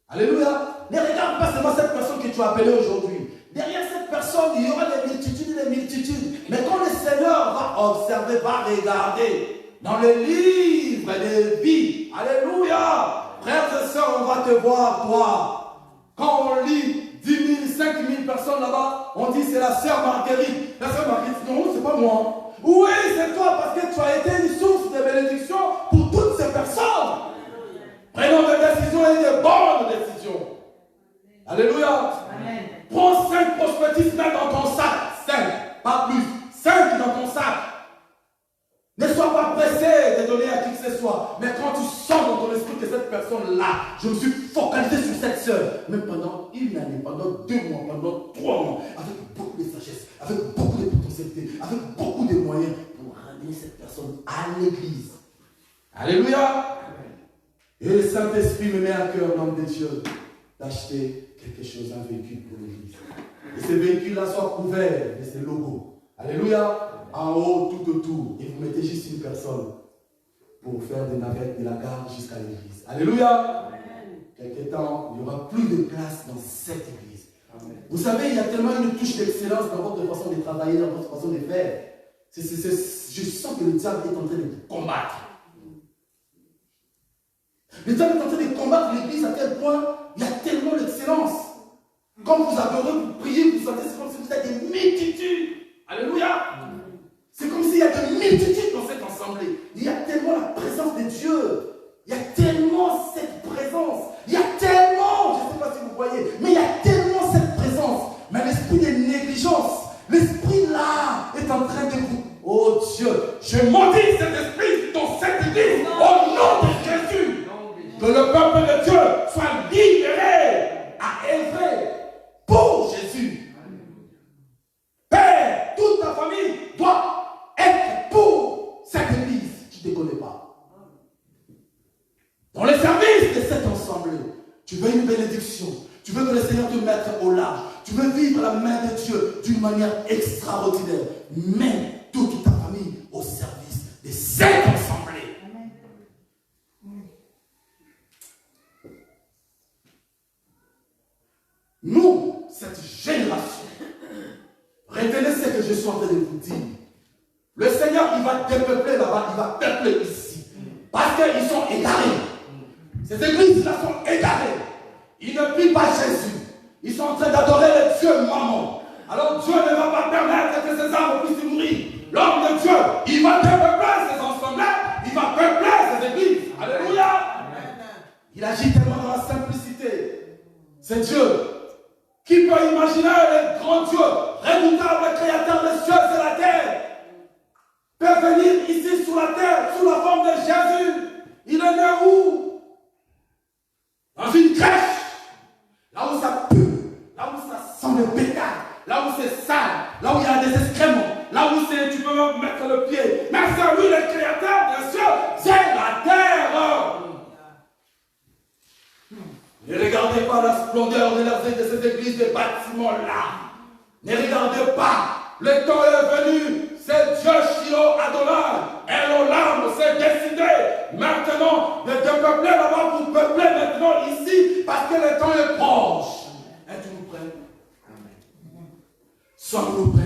Alléluia. Ne regarde pas seulement cette personne que tu as appelée aujourd'hui. Derrière cette personne, il y aura des multitudes et des multitudes. Mais quand le Seigneur va observer, va regarder dans le livre de vie, alléluia, frères et sœurs, on va te voir, toi. Quand on lit 10 000, 5 000 personnes là-bas, on dit c'est la sœur Marguerite. La sœur Marguerite, non, c'est pas moi. Oui, c'est toi parce que tu as été une source de bénédiction pour toutes ces personnes. Prenons des décisions et des bonnes décisions. Alléluia. Amen. Prends 5 prospectus dans ton sac. 5, pas plus. 5 dans ton sac. Ne sois pas pressé de donner à qui que ce soit. Mais quand tu sens dans ton esprit que cette personne-là, je me suis focalisé sur cette sœur, même pendant 1 année, pendant 2 mois, pendant 3 mois, avec beaucoup de sagesse, avec beaucoup de potentialité, avec beaucoup de moyens pour ramener cette personne à l'église. Alléluia. Et le Saint-Esprit me met à cœur, l'homme de Dieu, d'acheter quelque chose, un véhicule pour l'église. Et ce véhicule-là soit couvert de ces logos. Alléluia. En haut, tout autour. Et vous mettez juste une personne pour faire des navettes de la gare jusqu'à l'église. Alléluia. Quelque temps, il n'y aura plus de place dans cette église. Amen. Vous savez, il y a tellement une touche d'excellence dans votre façon de travailler, dans votre façon de faire. Je sens que le diable est en train de vous combattre. Le diable est en train de combattre l'église à tel point, il y a tellement d'excellence. Quand vous adorez, vous priez, vous sentez, c'est comme si vous êtes des multitudes. Alléluia. C'est comme s'il y a des multitudes dans cette assemblée. Il y a tellement la présence de Dieu. Il y a tellement cette présence. Il y a tellement, je ne sais pas si vous voyez, mais il y a tellement cette présence. Mais l'esprit de négligence, l'esprit là est en train de vous... Oh Dieu, je maudis cet esprit dans cette église au nom de Jésus. Que le peuple de Dieu soit libéré à œuvrer pour Jésus. Père, toute ta famille doit être pour cette église. Je ne te connais pas. Dans le service de cet ensemble, tu veux une bénédiction. Tu veux que le Seigneur te mette au large. Tu veux vivre la main de Dieu d'une manière extraordinaire. Mets toute ta famille au service de cet ensemble. Nous, cette génération, retenez ce que je suis en train de vous dire. Le Seigneur, il va dépeupler là-bas, il va peupler ici. Parce qu'ils sont égarés. Ces églises-là sont égarées. Ils ne prient pas Jésus. Ils sont en train d'adorer le Dieu maman. Alors Dieu ne va pas permettre que ces âmes puissent mourir. L'homme de Dieu, il va dépeupler ces ensembles-là. Il va peupler ces églises. Alléluia. Il agit tellement dans la simplicité. C'est Dieu. Qui peut imaginer le grand Dieu, redoutable créateur des cieux et de la terre, peut venir ici sur la terre, sous la forme de Jésus. Il est né où? Dans une crèche. Là où ça pue, là où ça sent le bétail, là où c'est sale, là où il y a des excréments, là où tu peux même mettre le pied. Mais c'est lui le créateur des cieux, c'est la terre. Ne regardez pas la splendeur de cette église, des bâtiments-là. Ne regardez pas. Le temps est venu. C'est Dieu Shiloh Adonai. Elohim s'est décidé maintenant de peupler là-bas pour peupler maintenant ici parce que le temps est proche. Êtes-vous prêts? Amen. Sommes-nous prêts?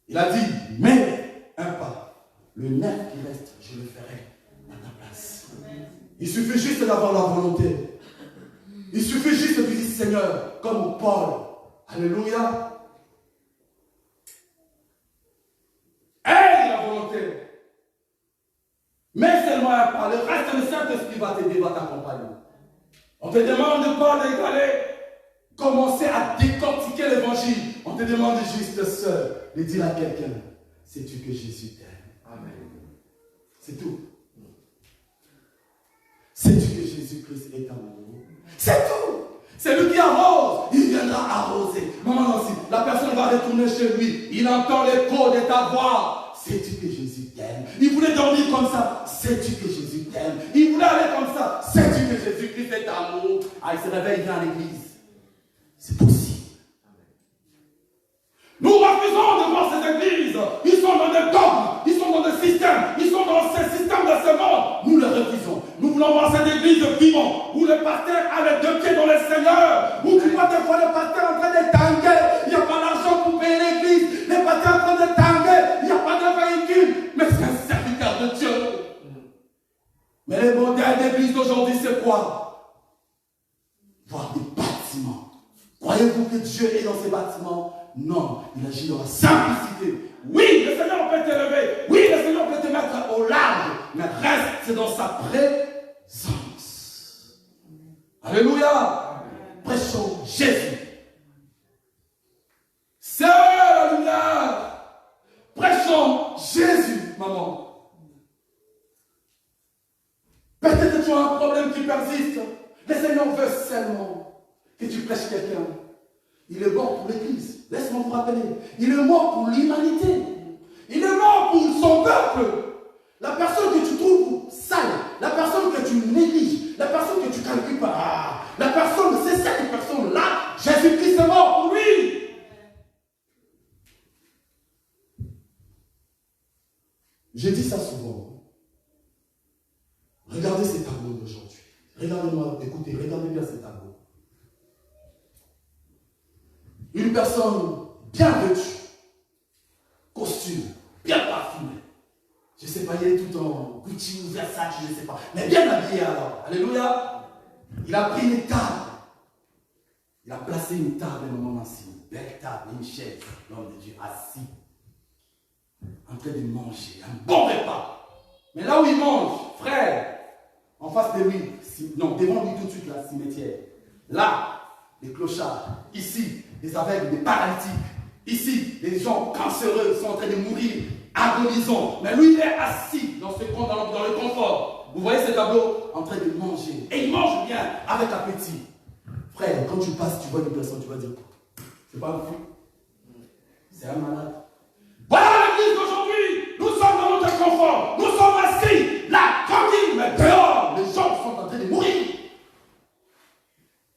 Il a dit, mais un pas. Le neuf qui reste, je le ferai à ta place. Il suffit juste d'avoir la volonté. Il suffit juste de dire Seigneur, comme Paul. Alléluia. Aie la volonté. Mais seulement un pas. Le reste, le Saint-Esprit va t'aider, va t'accompagner. On te demande pas d'aller commencer à décortiquer l'évangile. On te demande juste seul de dire à quelqu'un, sais-tu que Jésus t'aime? Amen. C'est tout. Sais-tu que Jésus-Christ est amoureux? C'est tout. C'est lui qui arrose. Il viendra arroser. Maman Nancy, la personne va retourner chez lui. Il entend l'écho de ta voix. Sais-tu que Jésus t'aime? Il voulait dormir comme ça. Sais-tu que Jésus t'aime? Il voulait aller comme ça. Sais-tu que Jésus-Christ est amoureux? Ah, il se réveille, il vient à l'église. C'est possible. Nous refusons de voir ces églises. Ils sont dans des dogmes, ils sont dans des systèmes, ils sont dans ces systèmes de ce monde. Nous les refusons. Nous voulons voir cette église vivante, où le pasteur a les deux pieds dans le Seigneur, où tu vois des fois le pasteur en train de tanguer, il n'y a pas d'argent pour payer l'église, le pasteur en train de tanguer, il n'y a pas de véhicule, mais c'est un serviteur de Dieu. Mais le modèle d'église d'aujourd'hui, c'est quoi? Voir des bâtiments. Croyez-vous que Dieu est dans ces bâtiments? Non, il agit dans la simplicité. Oui, le Seigneur peut t'élever. Oui, le Seigneur peut te mettre au large. Mais reste dans sa présence. Alléluia. Prêchons Jésus. C'est la lumière. Prêchons Jésus, maman. Peut-être que tu as un problème qui persiste. Le Seigneur veut seulement que tu prêches quelqu'un. Il est bon pour l'église. laisse-moi vous rappeler, il est mort pour l'humanité. Il est mort pour son peuple. La personne que tu trouves sale, la personne que tu négliges, la personne que tu calcules pas, la personne, c'est cette personne-là, Jésus-Christ est mort pour lui. J'ai dit ça souvent. Regardez ces tableaux d'aujourd'hui. Regardez-moi, écoutez, regardez bien ces tableaux. Une personne bien vêtue, costume, bien parfumé. Je ne sais pas, il est tout en Gucci ou Versace, je ne sais pas. Mais bien habillé alors. Alléluia. Il a pris une table. Il a placé une table à un moment assis. Une belle table, une chaise. L'homme de Dieu assis. En train de manger. Un bon repas. Mais là où il mange, frère, en face de lui, non, devant lui tout de suite, là, cimetière. Là, les clochards. Ici, les aveugles, les paralytiques. Ici, les gens cancéreux sont en train de mourir, agonisants. Mais lui, il est assis dans le confort. Vous voyez ce tableau en train de manger. Et il mange bien, avec appétit. Frère, quand tu passes, tu vois une personne, tu vas dire, c'est pas un fou. C'est un malade. Voilà l'église d'aujourd'hui. Nous sommes dans notre confort. Nous sommes assis, là, tranquille. Mais dehors, les gens sont en train de mourir.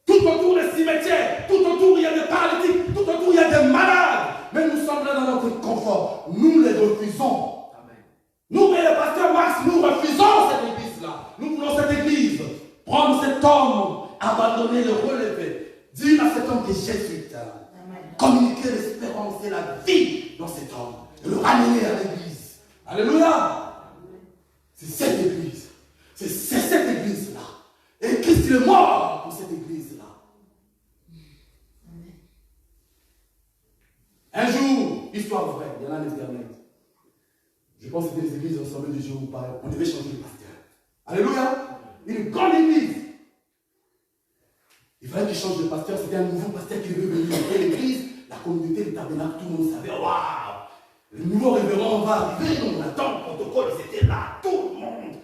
Tout autour des cimetières, tout autour il y a des paralytiques, tout autour il y a des malades. Mais nous sommes là dans notre confort. Nous les refusons. Amen. Nous et le pasteur Max, nous refusons cette église-là. Nous voulons cette église. Prendre cet homme, abandonner, le relever. Dire à cet homme que Jésus est là. Communiquer l'espérance et la vie dans cet homme. Et le ramener à l'église. Alléluia. C'est cette église. C'est cette église-là. Et Christ est mort pour cette église-là. Un jour, histoire vraie, il y en a l'Internet. Je pense que c'était les églises ensemble du jour où on devait changer de pasteur. Alléluia. Une grande église. Il fallait qu'il change de pasteur, c'était un nouveau pasteur qui devait venir. Et l'église, la communauté, le tabernacle, tout le monde savait, waouh, le nouveau révérend va arriver, on attend le protocole, c'était là, tout le monde.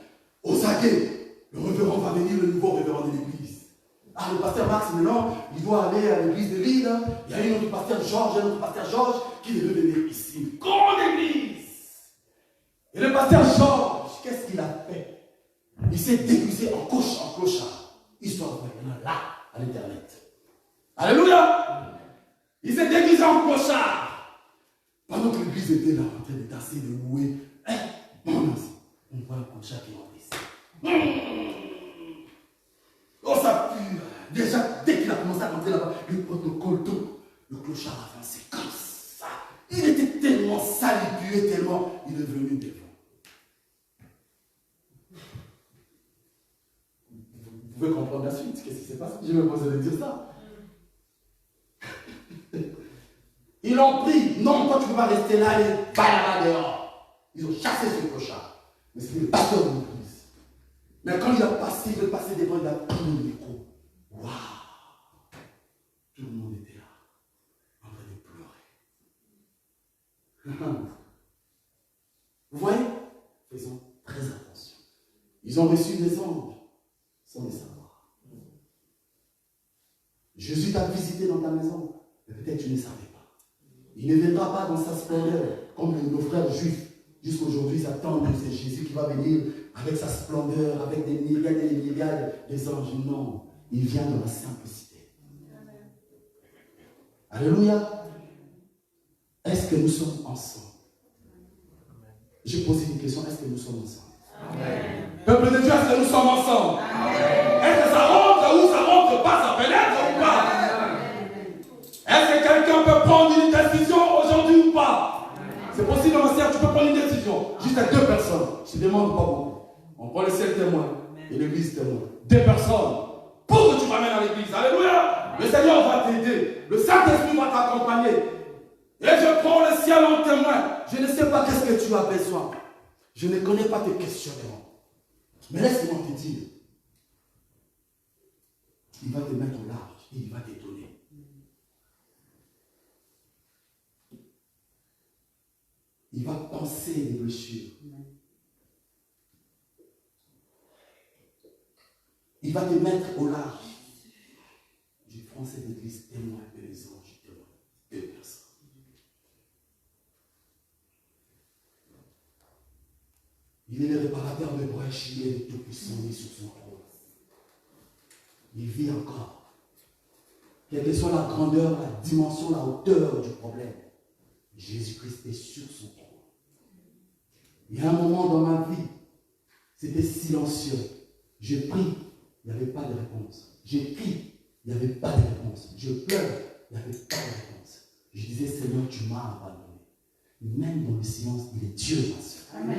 Aux aguets, le révérend va venir, le nouveau révérend de l'église. Ah, le pasteur Max, maintenant, il doit aller à l'église de Lille. Il y a un autre pasteur Georges, qui devait venir ici. Une grande église. Et le pasteur Georges, qu'est-ce qu'il a fait? Il s'est déguisé en clochard. Histoire vraie, il y en a là, à l'internet. Alléluia! Il s'est déguisé en clochard. Pendant que l'église était là, en train de danser, de louer, on voit un clochard qui est en ici. Oh, ça pue. Déjà, dès qu'il a commencé à rentrer là-bas, le protocole, tout, le clochard a avancé comme ça. Il était tellement sale, il puait tellement, il est venu devant. Vous pouvez comprendre la suite, qu'est-ce qui s'est passé? Je me posais de dire ça. Ils l'ont pris. Non, toi tu ne peux pas rester là et là dehors. Ils ont chassé ce clochard. Mais c'était le pasteur de l'église. Mais quand il a passé, il est passé devant, il a pris le micro. Waouh! Tout le monde était là, en train de pleurer. Vous voyez? Faisons très attention. Ils ont reçu des anges sans les savoir. Jésus t'a visité dans ta maison, mais peut-être tu ne savais pas. Il ne viendra pas dans sa splendeur, comme nos frères juifs. Jusqu'aujourd'hui, ils attendent que c'est Jésus qui va venir avec sa splendeur, avec des myriades et des myriades des anges. Non, il vient dans la simplicité. Alléluia. Est-ce que nous sommes ensemble? J'ai posé une question, est-ce que nous sommes ensemble? Amen. Peuple de Dieu, est-ce que nous sommes ensemble? Amen. Est-ce que ça rentre ou ça rentre pas, ça pénètre ou pas? Est-ce que quelqu'un peut prendre une décision aujourd'hui ou pas? C'est possible, ma sœur, tu peux prendre une décision. Juste à 2 personnes. Je ne demande pas beaucoup. On prend le ciel témoin et l'église témoin. 2 personnes. Pour que tu m'amènes à l'église. Alléluia. Le Seigneur va t'aider. Le Saint-Esprit va t'accompagner. Et je prends le ciel en témoin. Je ne sais pas qu'est-ce que tu as besoin. Je ne connais pas tes questionnements. Mais laisse-moi te dire. Il va te mettre au large et il va t'étonner. Il va penser les blessures. Il va te mettre au large. Je prends cette église témoin et les anges témoins. 2 personnes. Il est le réparateur de brèches, il est le Tout-Puissant, il est sur son trône. Il vit encore. Quelle que soit la grandeur, la dimension, la hauteur du problème, Jésus-Christ est sur son trône. Il y a un moment dans ma vie, c'était silencieux. Je prie, il n'y avait pas de réponse. J'ai crié, il n'y avait pas de réponse. Je pleure, il n'y avait pas de réponse. Je disais, Seigneur, tu m'as abandonné. Même dans le silence, il est Dieu, ma soeur. Amen.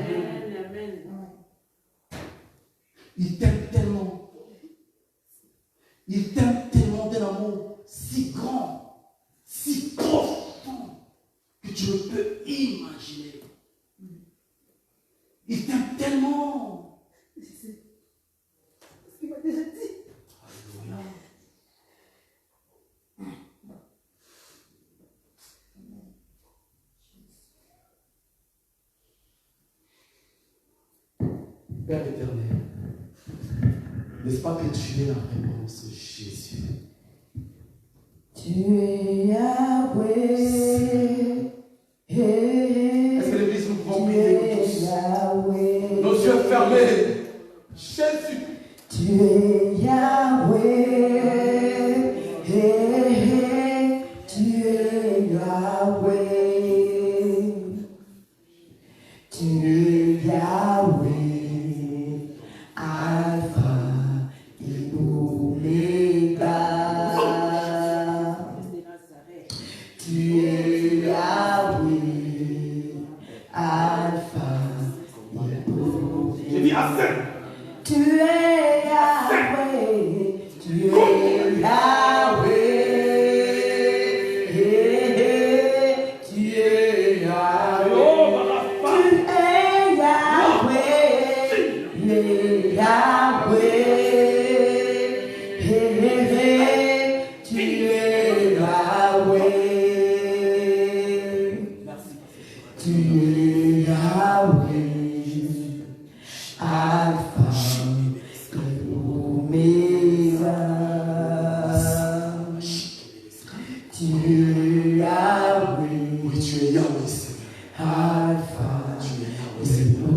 Amen. Il t'aime tellement. Il t'aime tellement d'un amour si grand, si profond, que tu ne peux imaginer. Il t'aime tellement. C'est ce qu'il m'a déjà dit. Alléluia. Père éternel, n'est-ce pas que tu es la réponse, Jésus? Tu es Yahweh. Est-ce que l'église nous pouvons prier nous tous? Yahweh. Nos yeux fermés. Jésus. Tu es Yahweh. Tu es Yahweh. Tu es Yahweh. Alpha et Omega. Tu es Yahweh. Alpha et Omega. J'ai dit assez. Tu es Yahweh, tu es Yahweh, tu es Yahweh, tu es Yahweh, tu es Yahweh, tu es Yahweh, tu es Yahweh, Alpha. Tu es Yahweh. Oui, tu es Yahweh, Seigneur. Alpha. Tu es Yahweh, Seigneur.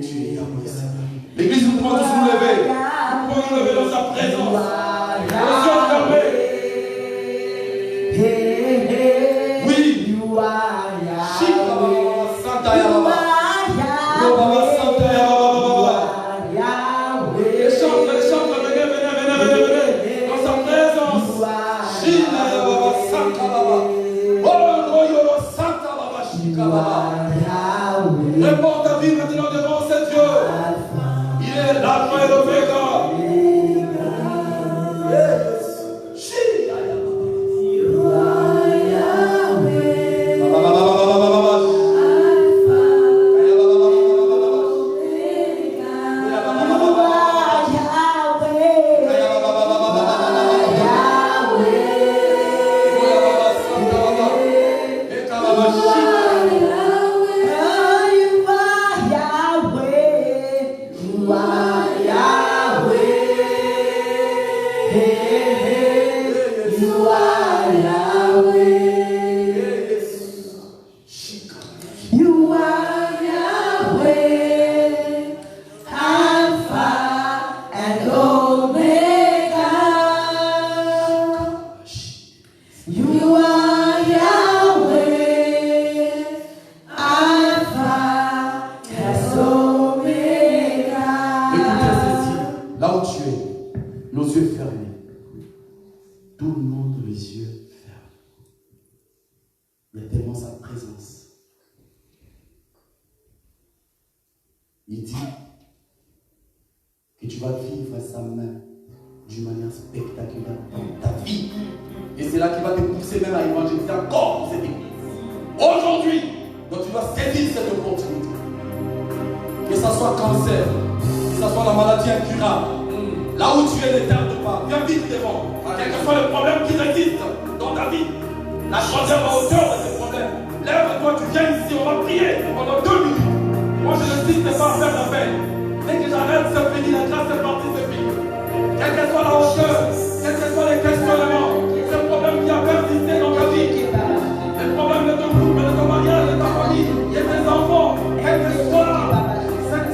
Tu es Yahweh, Seigneur. L'église, nous pouvons tous nous lever. Nous pouvons nous lever dans sa présence. Les yeux fermés. Oui. Shikababa, Santa Yababa. Yababa, Santa Yababa. Les chantres, venez. Dans sa présence. Shina Yababa, Santa Baba. Oh, Yoro, Santa Baba, Shikababa. Réponds ta vie maintenant devant ce Dieu. Il est l'alpha et l'oméga. Il dit que tu vas vivre sa main d'une manière spectaculaire dans ta vie. Et c'est là qu'il va te pousser même à évangéliser encore cette église. Aujourd'hui, donc tu dois saisir cette opportunité. Que ce soit cancer, que ce soit la maladie incurable, là où tu es, ne tarde pas. Viens vite devant. Quel que soit le problème qui résiste dans ta vie, la grandeur à hauteur de ce problème. Lève-toi, tu viens ici, on va prier pendant 2 minutes. Moi je n'insiste pas à faire la paix. Dès que j'arrête, c'est fini, la classe est partie, c'est fini. Quelle que soit la hauteur, quels que soient les questionnements, ce problème qui a persisté dans ta vie, les problèmes de ton couple, de ton mariage, de ta famille, de tes enfants, quel que soit cette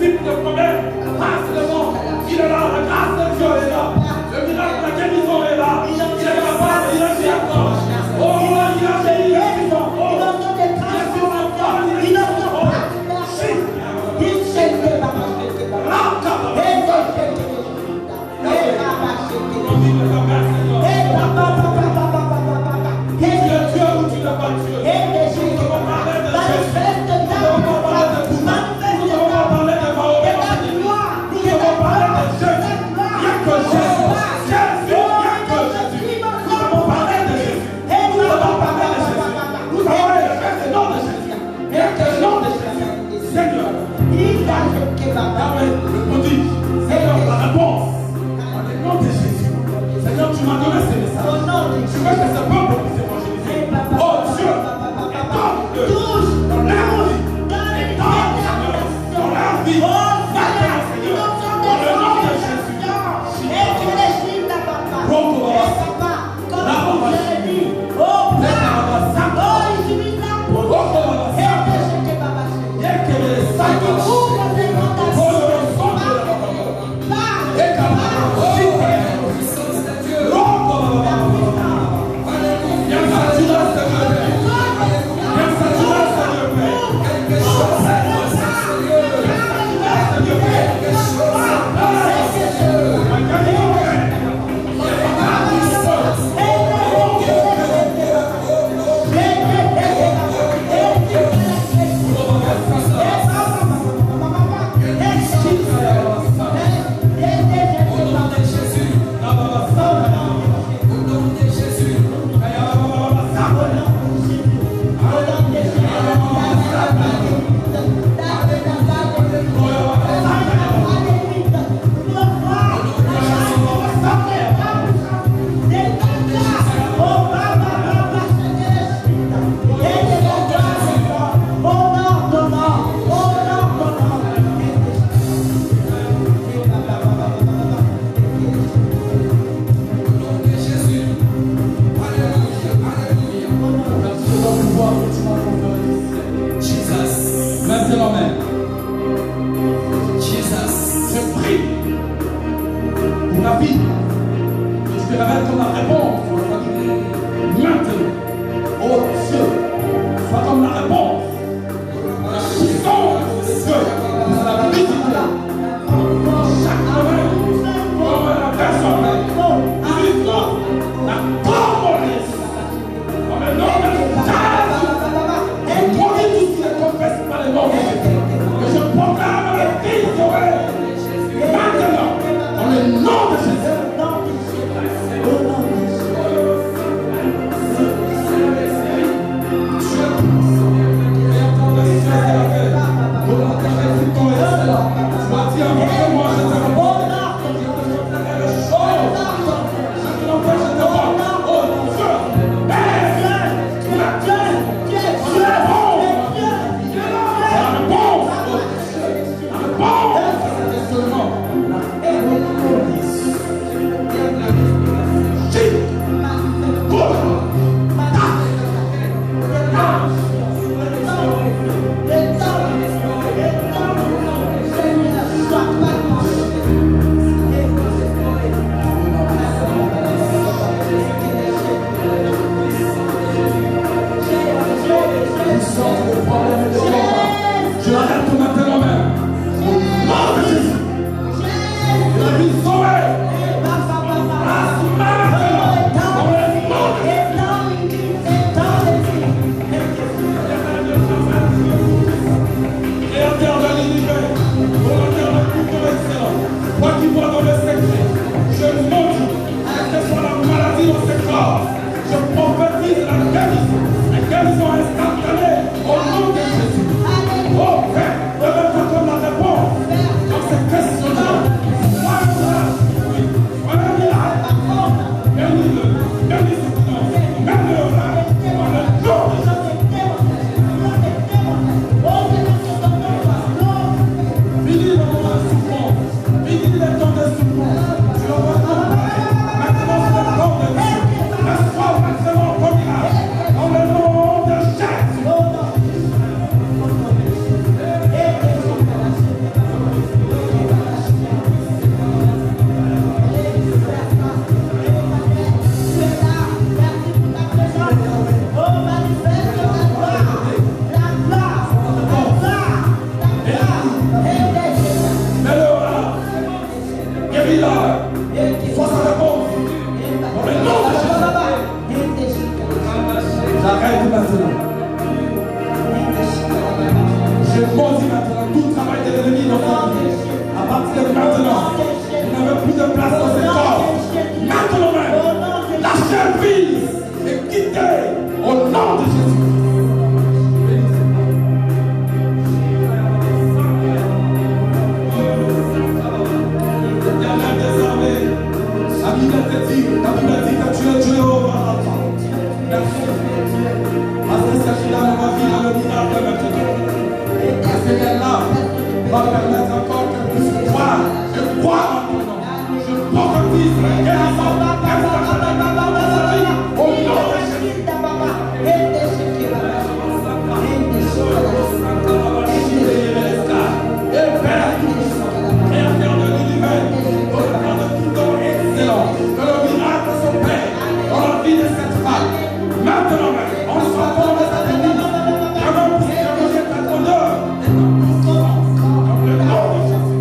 Soit sa réponse. plus de place dans ce corps. Maintenant même, lâchez prise et quittez au nom de Jésus. La Bible dit que tu es Dieu au Rapha. Merci. Parce que cette là on va vivre le miracle maintenant. Parce qu'elle là va permettre encore que tu crois. Je crois en ton nom. Je prophétise la guérison. Au nom de Jésus. Et Père, Créateur de l'univers, autant de tout don excellent, que le miracle s'opère dans la vie de cette femme. Maintenant même, on s'en de sa vie. Vraiment, pour que vous êtes à l'honneur. Dans le nom de Jésus.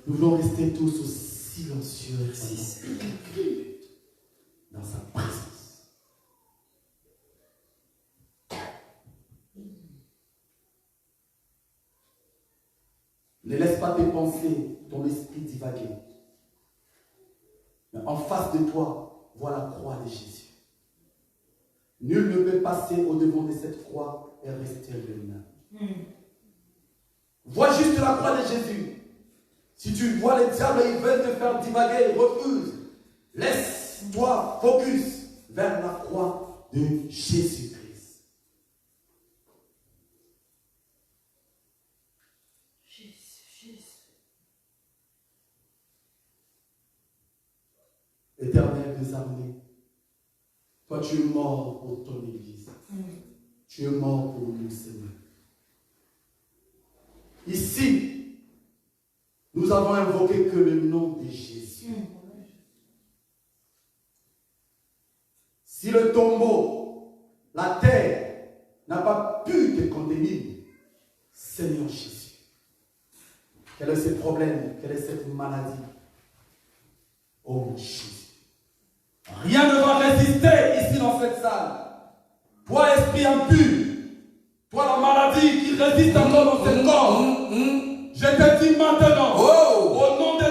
Nous voulons rester tous silencieux dans sa présence. Ne laisse pas tes pensées, ton esprit divaguer. Mais en face de toi, vois la croix de Jésus. Nul ne peut passer au-devant de cette croix et rester lui-même. Vois juste la croix de Jésus. Si tu vois les diables, ils veulent te faire divaguer, refuse. Laisse-toi focus vers la croix de Jésus-Christ. Éternel des armées, toi tu es mort pour ton Église. Tu es mort pour nous, Seigneur. Ici, nous avons invoqué que le nom de Jésus. Si le tombeau, la terre, n'a pas pu te contenir, Seigneur Jésus, quel est ce problème, quelle est cette maladie? Oh Jésus. Rien ne va résister ici dans cette salle. Toi, esprit impur, toi, la maladie qui résiste encore dans ce corps, je te dis maintenant, au nom de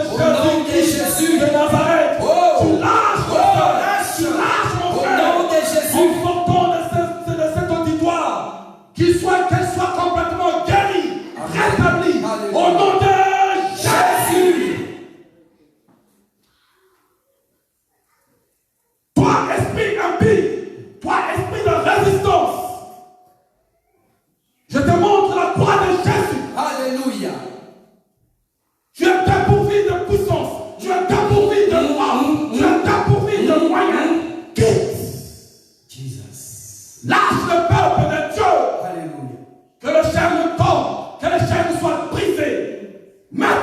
Jésus de Nazareth, tu lâches mon frère, au nom de Jésus, en sortant de cet auditoire, qu'elle soit complètement guérie, rétablie, au nom de Jésus.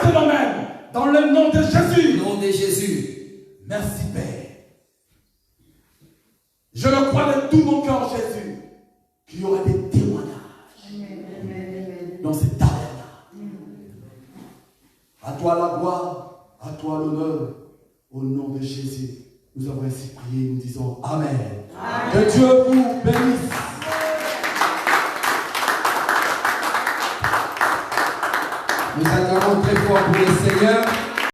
ce domaine. Dans le nom de Jésus. Au nom de Jésus. Merci Père. Je le crois de tout mon cœur, Jésus, qu'il y aura des témoignages dans cette tabernacle. À toi la gloire, à toi l'honneur, au nom de Jésus. Nous avons ainsi prié, nous disons Amen. Amen. Que Dieu vous bénisse. Nous acclamons très fort pour le Seigneur.